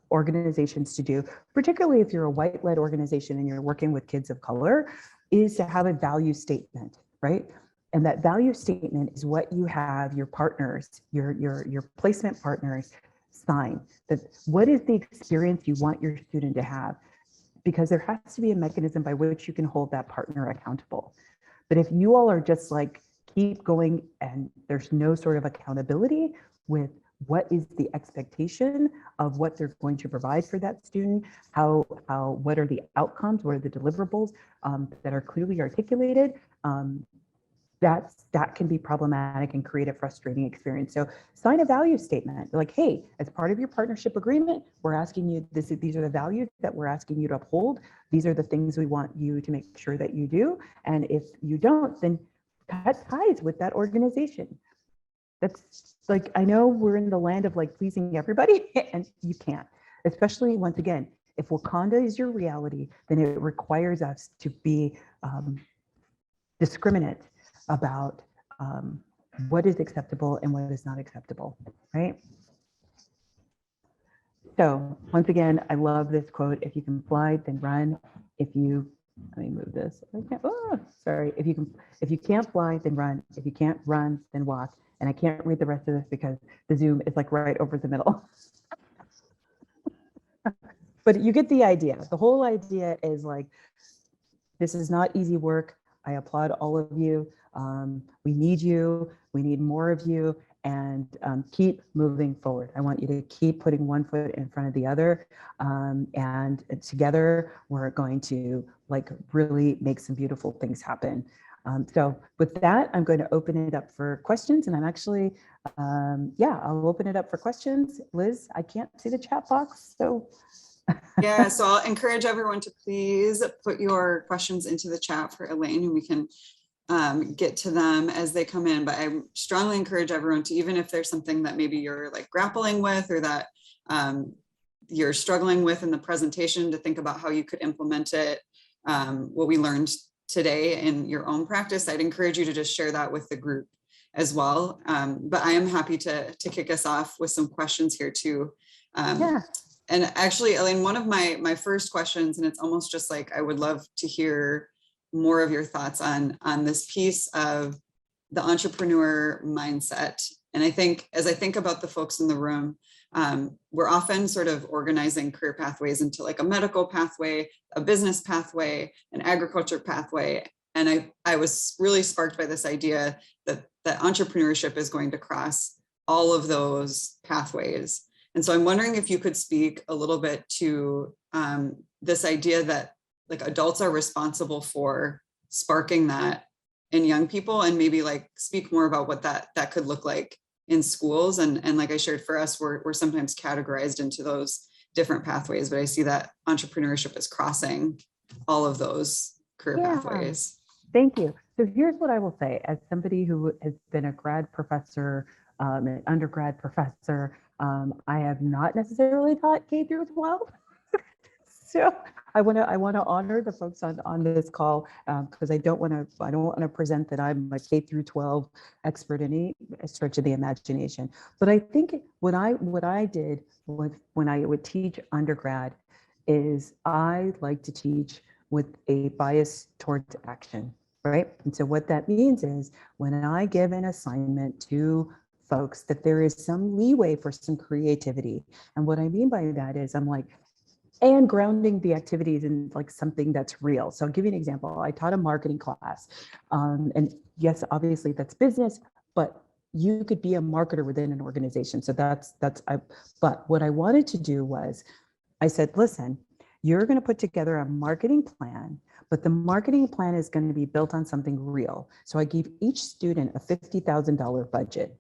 organizations to do, particularly if you're a white-led organization and you're working with kids of color, is to have a value statement, right? And that value statement is what you have your partners, your placement partners sign. That what is the experience you want your student to have? Because there has to be a mechanism by which you can hold that partner accountable. But if you all are just like, keep going and there's no sort of accountability with what is the expectation of what they're going to provide for that student, what are the outcomes, what are the deliverables that are clearly articulated, that can be problematic and create a frustrating experience. So sign a value statement like, hey, as part of your partnership agreement, we're asking you, these are the values that we're asking you to uphold. These are the things we want you to make sure that you do. And if you don't, then cut ties with that organization. That's like, I know we're in the land of like pleasing everybody and you can't, especially once again, if Wakanda is your reality, then it requires us to be discriminate about what is acceptable and what is not acceptable, right? So once again, I love this quote: if you can fly, then run. If you, let me move this. I can't, oh, sorry. If you can't fly, then run. If you can't run, then walk. And I can't read the rest of this because the Zoom is like right over the middle. But you get the idea. The whole idea is like, this is not easy work. I applaud all of you. We need you. We need more of you, and keep moving forward. I want you to keep putting one foot in front of the other, and together we're going to like really make some beautiful things happen. So with that, I'm going to open it up for questions, and I'm actually, yeah, I'll open it up for questions. Liz, I can't see the chat box, so. Yeah, so I'll encourage everyone to please put your questions into the chat for Elaine, and we can get to them as they come in. But I strongly encourage everyone to, even if there's something that maybe you're like grappling with or that you're struggling with in the presentation, to think about how you could implement it, what we learned today in your own practice. I'd encourage you to just share that with the group as well. But I am happy to kick us off with some questions here too. Yeah. And actually, Elaine, one of my first questions, and it's almost just like, I would love to hear more of your thoughts on this piece of the entrepreneur mindset. And I think, as I think about the folks in the room, we're often sort of organizing career pathways into like a medical pathway, a business pathway, an agriculture pathway. And I was really sparked by this idea that entrepreneurship is going to cross all of those pathways. And so I'm wondering if you could speak a little bit to this idea that like adults are responsible for sparking that in young people, and maybe like speak more about what that could look like in schools. And like I shared, for us, we're sometimes categorized into those different pathways, but I see that entrepreneurship is crossing all of those career pathways. Thank you. So here's what I will say, as somebody who has been a grad professor, an undergrad professor, I have not necessarily taught K through 12. So I want to honor the folks on this call, because I don't want to present that I'm a K through 12 expert in any stretch of the imagination. But I think what I did when I would teach undergrad is I like to teach with a bias towards action, right? And so what that means is, when I give an assignment to folks, that there is some leeway for some creativity. And what I mean by that is, I'm like, and grounding the activities in like something that's real. So I'll give you an example. I taught a marketing class, and yes, obviously that's business, but you could be a marketer within an organization. So but what I wanted to do was, I said, listen, you're going to put together a marketing plan, but the marketing plan is going to be built on something real. So I gave each student a $50,000 budget.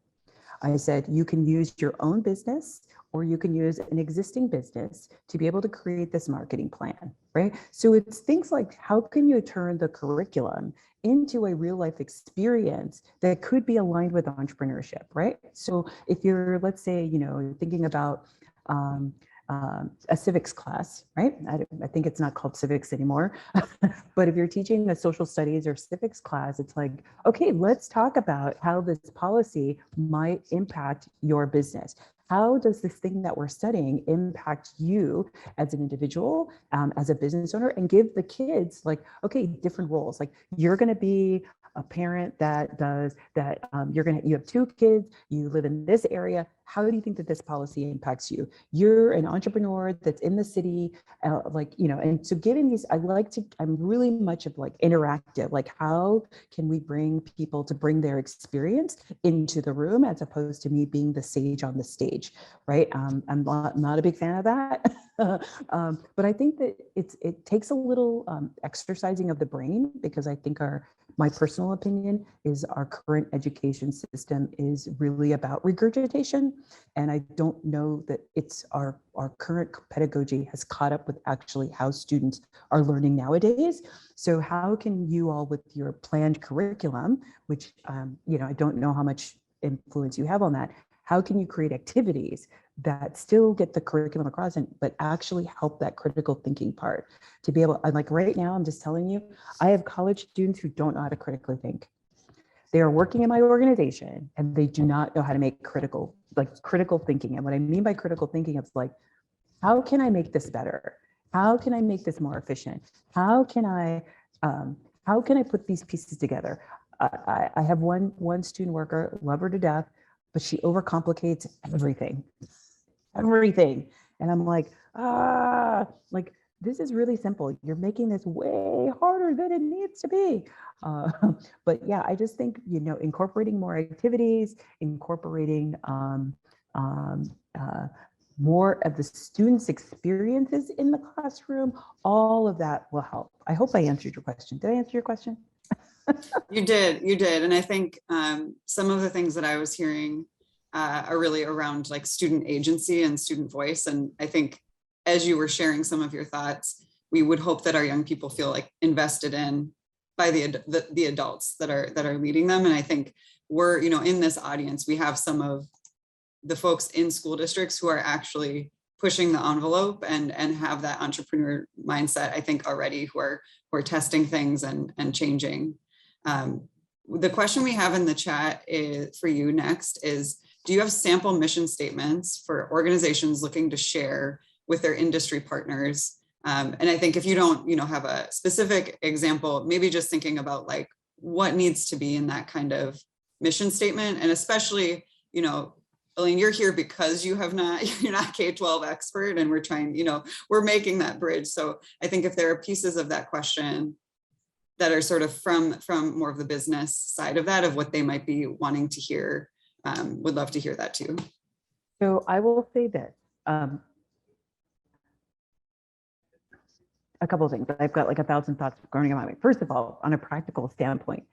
I said, you can use your own business, or you can use an existing business to be able to create this marketing plan, right? So it's things like, how can you turn the curriculum into a real life experience that could be aligned with entrepreneurship, right? So if you're, let's say, thinking about a civics class, right? I think it's not called civics anymore, but if you're teaching a social studies or civics class, it's like, okay, let's talk about how this policy might impact your business. How does this thing that we're studying impact you as an individual, as a business owner, and give the kids like, okay, different roles. Like, you're going to be a parent that does that. You have 2 kids, you live in this area. how do you think that this policy impacts you? You're an entrepreneur that's in the city, like, you know, and so giving these, I'm really much of like interactive, like how can we bring people to bring their experience into the room as opposed to me being the sage on the stage, right? I'm not a big fan of that. But I think that it takes a little exercising of the brain, because I think my personal opinion is our current education system is really about regurgitation. And I don't know that it's our current pedagogy has caught up with actually how students are learning nowadays. So how can you all, with your planned curriculum, which, you know, I don't know how much influence you have on that, how can you create activities that still get the curriculum across, but actually help that critical thinking part to be able, like right now, I'm just telling you, I have college students who don't know how to critically think. They are working in my organization and they do not know how to make critical thinking. And what I mean by critical thinking, it's like, how can I make this better? How can I make this more efficient? How can I put these pieces together? I have one student worker, love her to death, but she overcomplicates everything. And I'm like, like, this is really simple. You're making this way harder than it needs to be. But yeah, I just think, you know, incorporating more activities, incorporating more of the students' experiences in the classroom, all of that will help. I hope I answered your question. Did I answer your question? You did. And I think some of the things that I was hearing are really around like student agency and student voice. And I think as you were sharing some of your thoughts, we would hope that our young people feel like invested in by the adults that are leading them. And I think we're, you know, in this audience, we have some of the folks in school districts who are actually pushing the envelope and have that entrepreneur mindset, I think already, who are testing things and changing. The question we have in the chat is, for you next is, do you have sample mission statements for organizations looking to share with their industry partners? And I think if you don't, you know, have a specific example, maybe just thinking about like what needs to be in that kind of mission statement. And especially, you know, Elaine, you're here because you're not K-12 expert, and we're trying, you know, we're making that bridge. So I think if there are pieces of that question that are sort of from more of the business side of that, of what they might be wanting to hear, would love to hear that too. So I will say this, a couple of things. I've got like 1,000 thoughts going on my way. First of all, on a practical standpoint,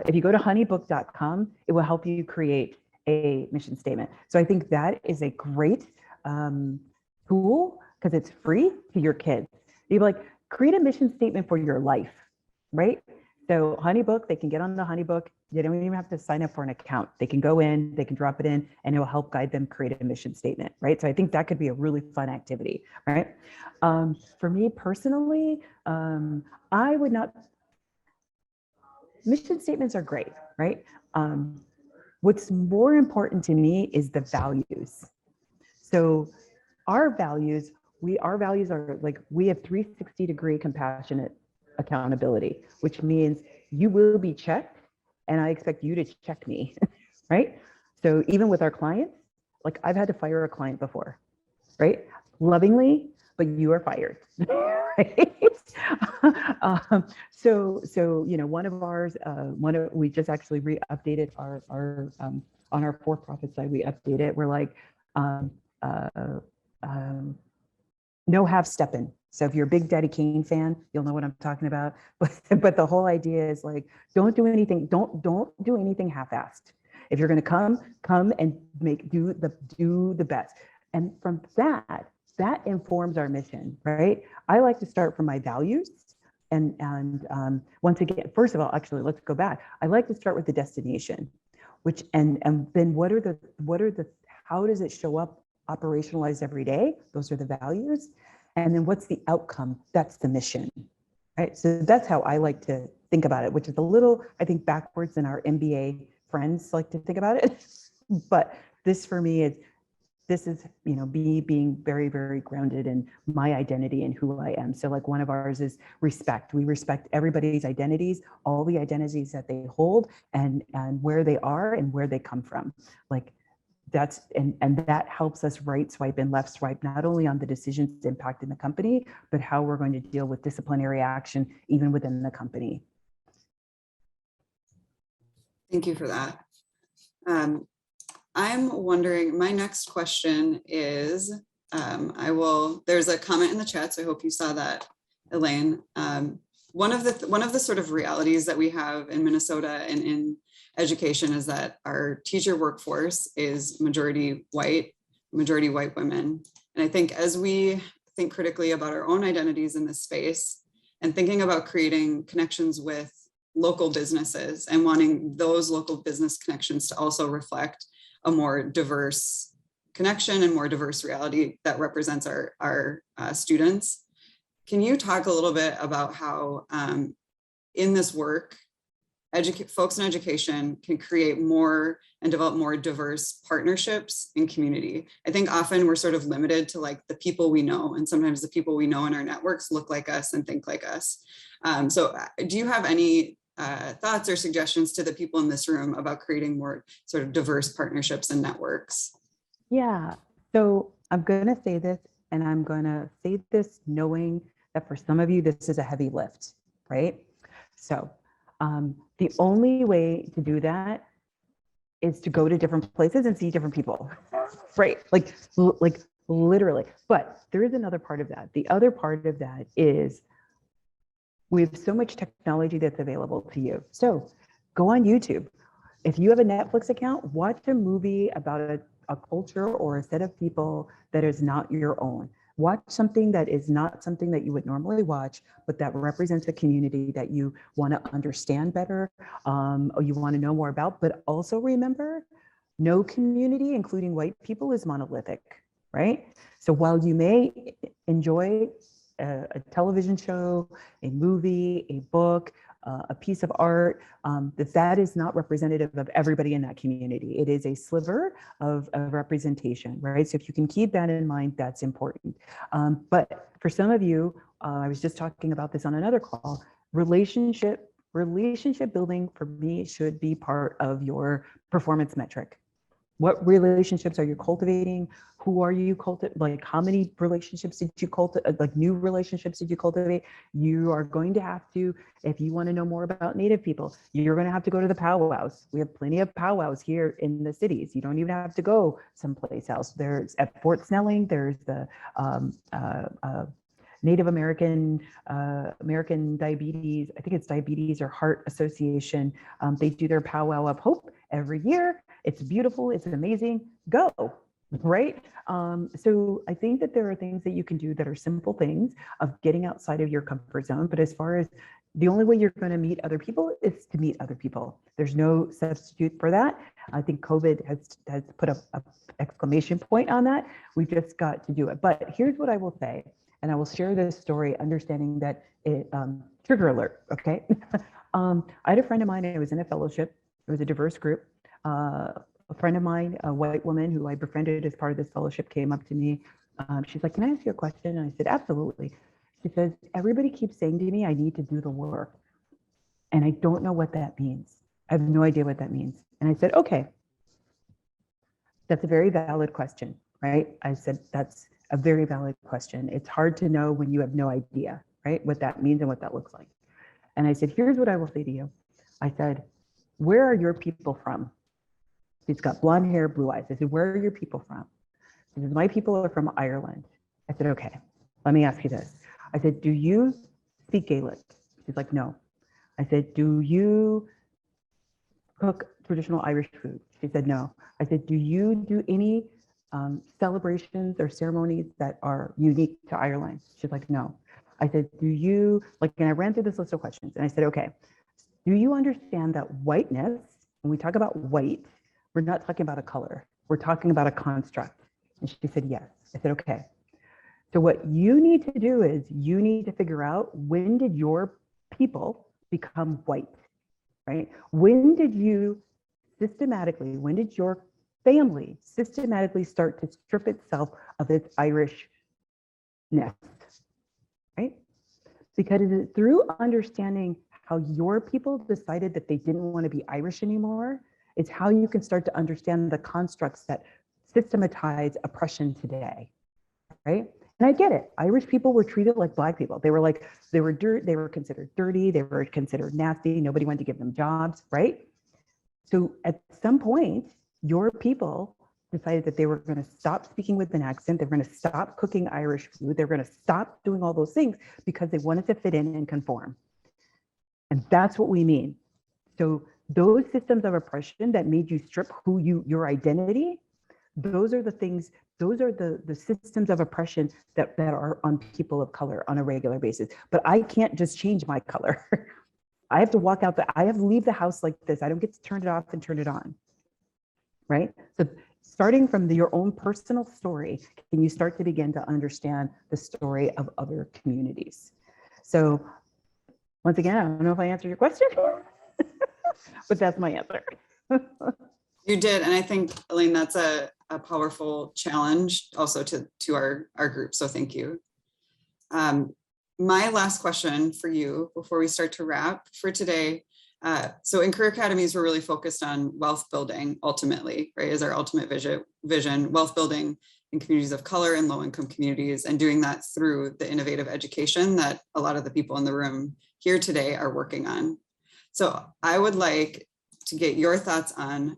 if you go to honeybook.com, it will help you create a mission statement. So I think that is a great tool, because it's free to your kids. You're like, create a mission statement for your life, right? So Honeybook, they can get on the Honeybook. They don't even have to sign up for an account. They can go in, they can drop it in, and it will help guide them create a mission statement, right? So I think that could be a really fun activity, right? For me personally, I would not, mission statements are great, right? What's more important to me is the values. So our values are like, we have 360-degree compassionate accountability, which means you will be checked and I expect you to check me, right? So even with our clients, like I've had to fire a client before, right? Lovingly, but you are fired, right? So you know, one of ours, we just actually updated our on our for-profit side, we updated. We're like, no half-stepping. So if you're a big Daddy Kane fan, you'll know what I'm talking about. But the whole idea is like, don't do anything half-assed. If you're going to come and do the best. And from that informs our mission, right? I like to start from my values. And once again, first of all, actually, let's go back. I like to start with the destination, which, and then how does it show up operationalized every day? Those are the values. And then what's the outcome? That's the mission, right? So that's how I like to think about it, which is a little, I think, backwards than our MBA friends like to think about it. But this for me is, you know, me being very, very grounded in my identity and who I am. So like one of ours is respect. We respect everybody's identities, all the identities that they hold, and where they are and where they come from. Like and that helps us right swipe and left swipe, not only on the decisions impacting the company, but how we're going to deal with disciplinary action even within the company. Thank you for that. I'm wondering, my next question is, there's a comment in the chat, so I hope you saw that, Elaine. One of the sort of realities that we have in Minnesota and in education is that our teacher workforce is majority white women. And I think as we think critically about our own identities in this space and thinking about creating connections with local businesses and wanting those local business connections to also reflect a more diverse connection and more diverse reality that represents our students. Can you talk a little bit about how in this work, folks in education can create more and develop more diverse partnerships in community? I think often we're sort of limited to like the people we know, and sometimes the people we know in our networks look like us and think like us. So do you have any thoughts or suggestions to the people in this room about creating more sort of diverse partnerships and networks? Yeah, so I'm going to say this, and I'm going to say this knowing that for some of you, this is a heavy lift, right? So the only way to do that is to go to different places and see different people, right? Like literally. But there is another part of that. The other part of that is we have so much technology that's available to you. So go on YouTube. If you have a Netflix account, watch a movie about a culture or a set of people that is not your own. Watch something that is not something that you would normally watch, but that represents a community that you want to understand better, or you want to know more about. But also remember, no community, including white people, is monolithic, right? So while you may enjoy a television show, a movie, a book, a piece of art, that is not representative of everybody in that community. It is a sliver of representation, right? So if you can keep that in mind, that's important. But for some of you, I was just talking about this on another call, relationship building for me should be part of your performance metric. What relationships are you cultivating? Who are you cultivating? Like how many relationships did you cultivate? Like new relationships did you cultivate? You are going to have to, if you want to know more about Native people, you're going to have to go to the powwows. We have plenty of powwows here in the cities. You don't even have to go someplace else. There's at Fort Snelling, there's the Native American Diabetes, I think it's Diabetes or Heart Association. They do their powwow of hope every year. It's beautiful, it's amazing, go, right? So I think that there are things that you can do that are simple things of getting outside of your comfort zone. But as far as the only way you're going to meet other people is to meet other people. There's no substitute for that. I think COVID has put a exclamation point on that. We've just got to do it. But here's what I will say, and I will share this story, understanding that it, trigger alert, okay? I had a friend of mine, I was in a fellowship, it was a diverse group. A friend of mine, a white woman who I befriended as part of this fellowship, came up to me. She's like, "Can I ask you a question?" And I said, "Absolutely." She says, "Everybody keeps saying to me, I need to do the work. And I don't know what that means. I have no idea what that means." And I said, "Okay, that's a very valid question, right?" I said, "That's a very valid question. It's hard to know when you have no idea, right? What that means and what that looks like." And I said, "Here's what I will say to you." I said, "Where are your people from?" She's got blonde hair, blue eyes. I said, "Where are your people from?" She says, "My people are from Ireland." I said, "Okay, let me ask you this." I said, "Do you speak Gaelic?" She's like, "No." I said, "Do you cook traditional Irish food?" She said, "No." I said, "Do you do any celebrations or ceremonies that are unique to Ireland?" She's like, "No." I said, "Do you," like, and I ran through this list of questions and I said, "Okay, do you understand that whiteness, when we talk about white, we're not talking about a color, we're talking about a construct?" And she said, "Yes." I said, "Okay. So what you need to do is you need to figure out, when did your people become white, right? When did you systematically, when did your family systematically start to strip itself of its Irishness, right? Because it is through understanding how your people decided that they didn't want to be Irish anymore, it's how you can start to understand the constructs that systematize oppression today, right? And I get it. Irish people were treated like Black people. They were considered dirty. They were considered nasty. Nobody wanted to give them jobs, right? So at some point, your people decided that they were going to stop speaking with an accent. They're going to stop cooking Irish food. They're going to stop doing all those things because they wanted to fit in and conform. And that's what we mean. So those systems of oppression that made you strip your identity, those are the things, those are the systems of oppression that are on people of color on a regular basis. But I can't just change my color. I have to walk out, I have to leave the house like this. I don't get to turn it off and turn it on, right? So starting from your own personal story, can you start to begin to understand the story of other communities? So once again, I don't know if I answered your question, but that's my answer. You did, and I think, Elaine, that's a powerful challenge also to our group, so thank you. My last question for you before we start to wrap for today. So in Career Academies, we're really focused on wealth building ultimately, right, is our ultimate vision, wealth building in communities of color and low-income communities, and doing that through the innovative education that a lot of the people in the room here today are working on. So I would like to get your thoughts on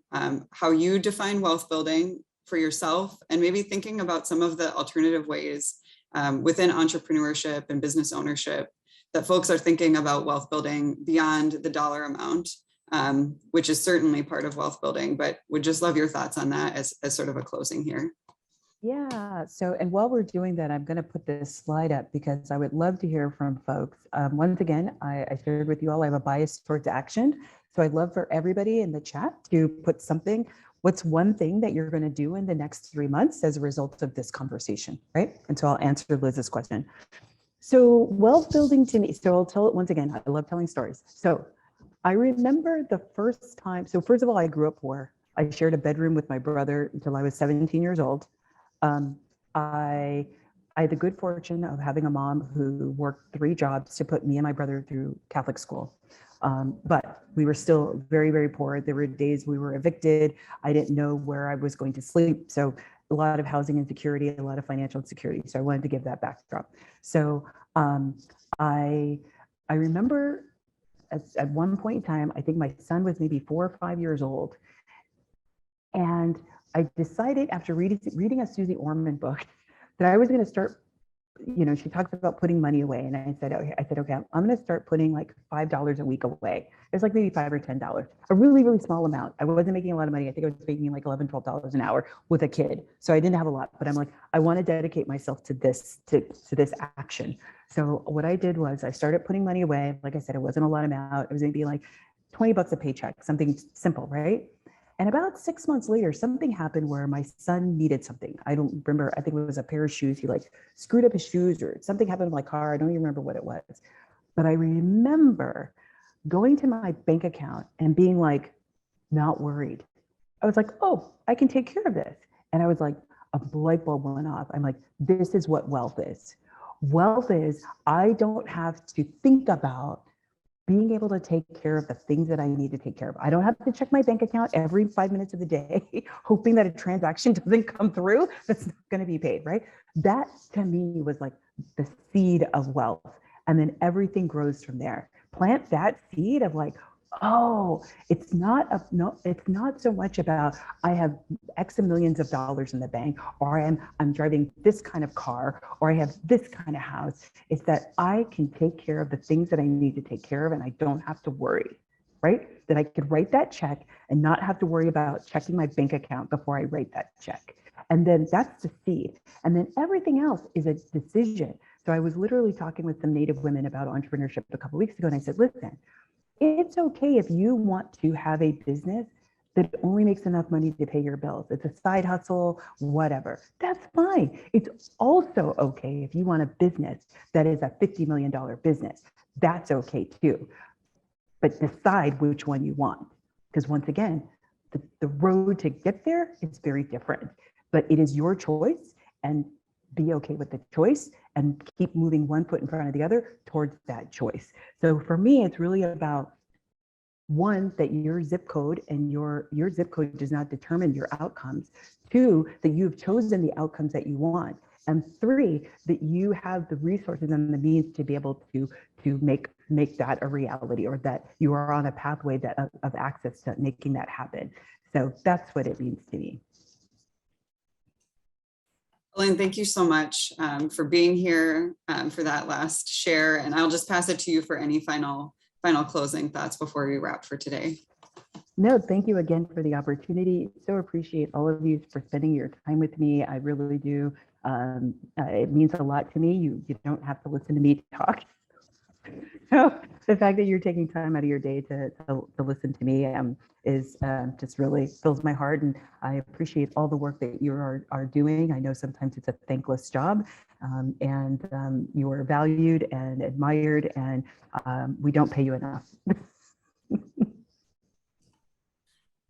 how you define wealth building for yourself, and maybe thinking about some of the alternative ways within entrepreneurship and business ownership that folks are thinking about wealth building beyond the dollar amount, which is certainly part of wealth building, but would just love your thoughts on that as sort of a closing here. Yeah, so, and while we're doing that, I'm going to put this slide up because I would love to hear from folks. Once again, I shared with you all, I have a bias towards action. So I'd love for everybody in the chat to put something, what's one thing that you're going to do in the next 3 months as a result of this conversation, right? And so I'll answer Liz's question. So wealth building to me, so I'll tell it once again, I love telling stories. So I remember the first time, so first of all, I grew up poor. I shared a bedroom with my brother until I was 17 years old. I had the good fortune of having a mom who worked 3 jobs to put me and my brother through Catholic school. But we were still very, very poor. There were days we were evicted. I didn't know where I was going to sleep. So a lot of housing insecurity, a lot of financial insecurity. So I wanted to give that backdrop. So I remember at one point in time, I think my son was maybe 4 or 5 years old. And I decided after reading a Susie Orman book that I was going to start, you know, she talks about putting money away. And I said, okay, I'm going to start putting like $5 a week away. It's like maybe $5 or $10, a really, really small amount. I wasn't making a lot of money. I think I was making like $11, $12 an hour with a kid. So I didn't have a lot, but I'm like, I want to dedicate myself to this, to this action. So what I did was I started putting money away. Like I said, it wasn't a lot amount. It was maybe like $20 a paycheck, something simple, right? And about 6 months later, something happened where my son needed something. I don't remember. I think it was a pair of shoes. He like screwed up his shoes or something happened with my car. I don't even remember what it was. But I remember going to my bank account and being like, not worried. I was like, oh, I can take care of this. And I was like, a light bulb went off. I'm like, this is what wealth is. Wealth is, I don't have to think about being able to take care of the things that I need to take care of. I don't have to check my bank account every 5 minutes of the day, hoping that a transaction doesn't come through that's not going to be paid, right? That to me was like the seed of wealth. And then everything grows from there. Plant that seed of like, oh, it's not so much about I have X millions of dollars in the bank, or I'm driving this kind of car, or I have this kind of house. It's that I can take care of the things that I need to take care of, and I don't have to worry, right? That I could write that check and not have to worry about checking my bank account before I write that check. And then that's the seed. And then everything else is a decision. So I was literally talking with some Native women about entrepreneurship a couple of weeks ago, and I said, listen, it's okay if you want to have a business that only makes enough money to pay your bills. It's a side hustle, whatever. That's fine. It's also okay if you want a business that is a $50 million business. That's okay too. But decide which one you want. Because once again, the road to get there is very different. But it is your choice, and be okay with the choice and keep moving one foot in front of the other towards that choice. So for me, it's really about one, that your zip code and your zip code does not determine your outcomes. Two, that you've chosen the outcomes that you want. And three, that you have the resources and the means to be able to make that a reality, or that you are on a pathway that of access to making that happen. So that's what it means to me. Elaine, thank you so much for being here, for that last share. And I'll just pass it to you for any final closing thoughts before we wrap for today. No, thank you again for the opportunity. So appreciate all of you for spending your time with me. I really do. It means a lot to me. You don't have to listen to me talk. So the fact that you're taking time out of your day to listen to me is just really fills my heart, and I appreciate all the work that you are doing. I know sometimes it's a thankless job, and you are valued and admired, and we don't pay you enough.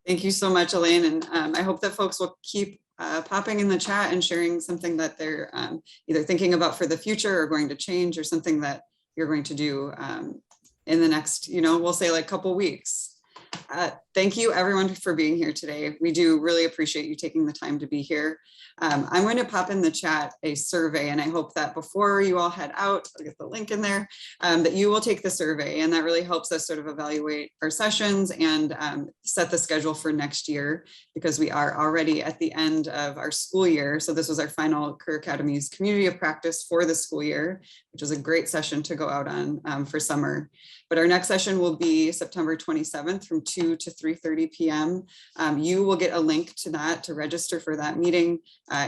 Thank you so much, Elaine, and I hope that folks will keep popping in the chat and sharing something that they're either thinking about for the future or going to change, or something that you're going to do in the next, we'll say like couple weeks. Thank you everyone for being here today. We do really appreciate you taking the time to be here. I'm going to pop in the chat a survey, and I hope that before you all head out, I'll get the link in there, that you will take the survey, and that really helps us sort of evaluate our sessions and set the schedule for next year, because we are already at the end of our school year. So this was our final Career Academies community of practice for the school year, which was a great session to go out on for summer. But our next session will be September 27th from 2 to 3:30 p.m. You will get a link to that to register for that meeting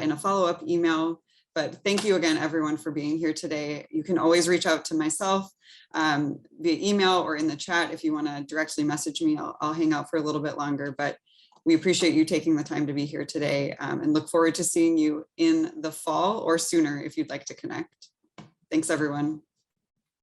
in a follow-up email. But thank you again, everyone, for being here today. You can always reach out to myself via email or in the chat. If you want to directly message me, I'll hang out for a little bit longer. But we appreciate you taking the time to be here today, and look forward to seeing you in the fall or sooner if you'd like to connect. Thanks, everyone.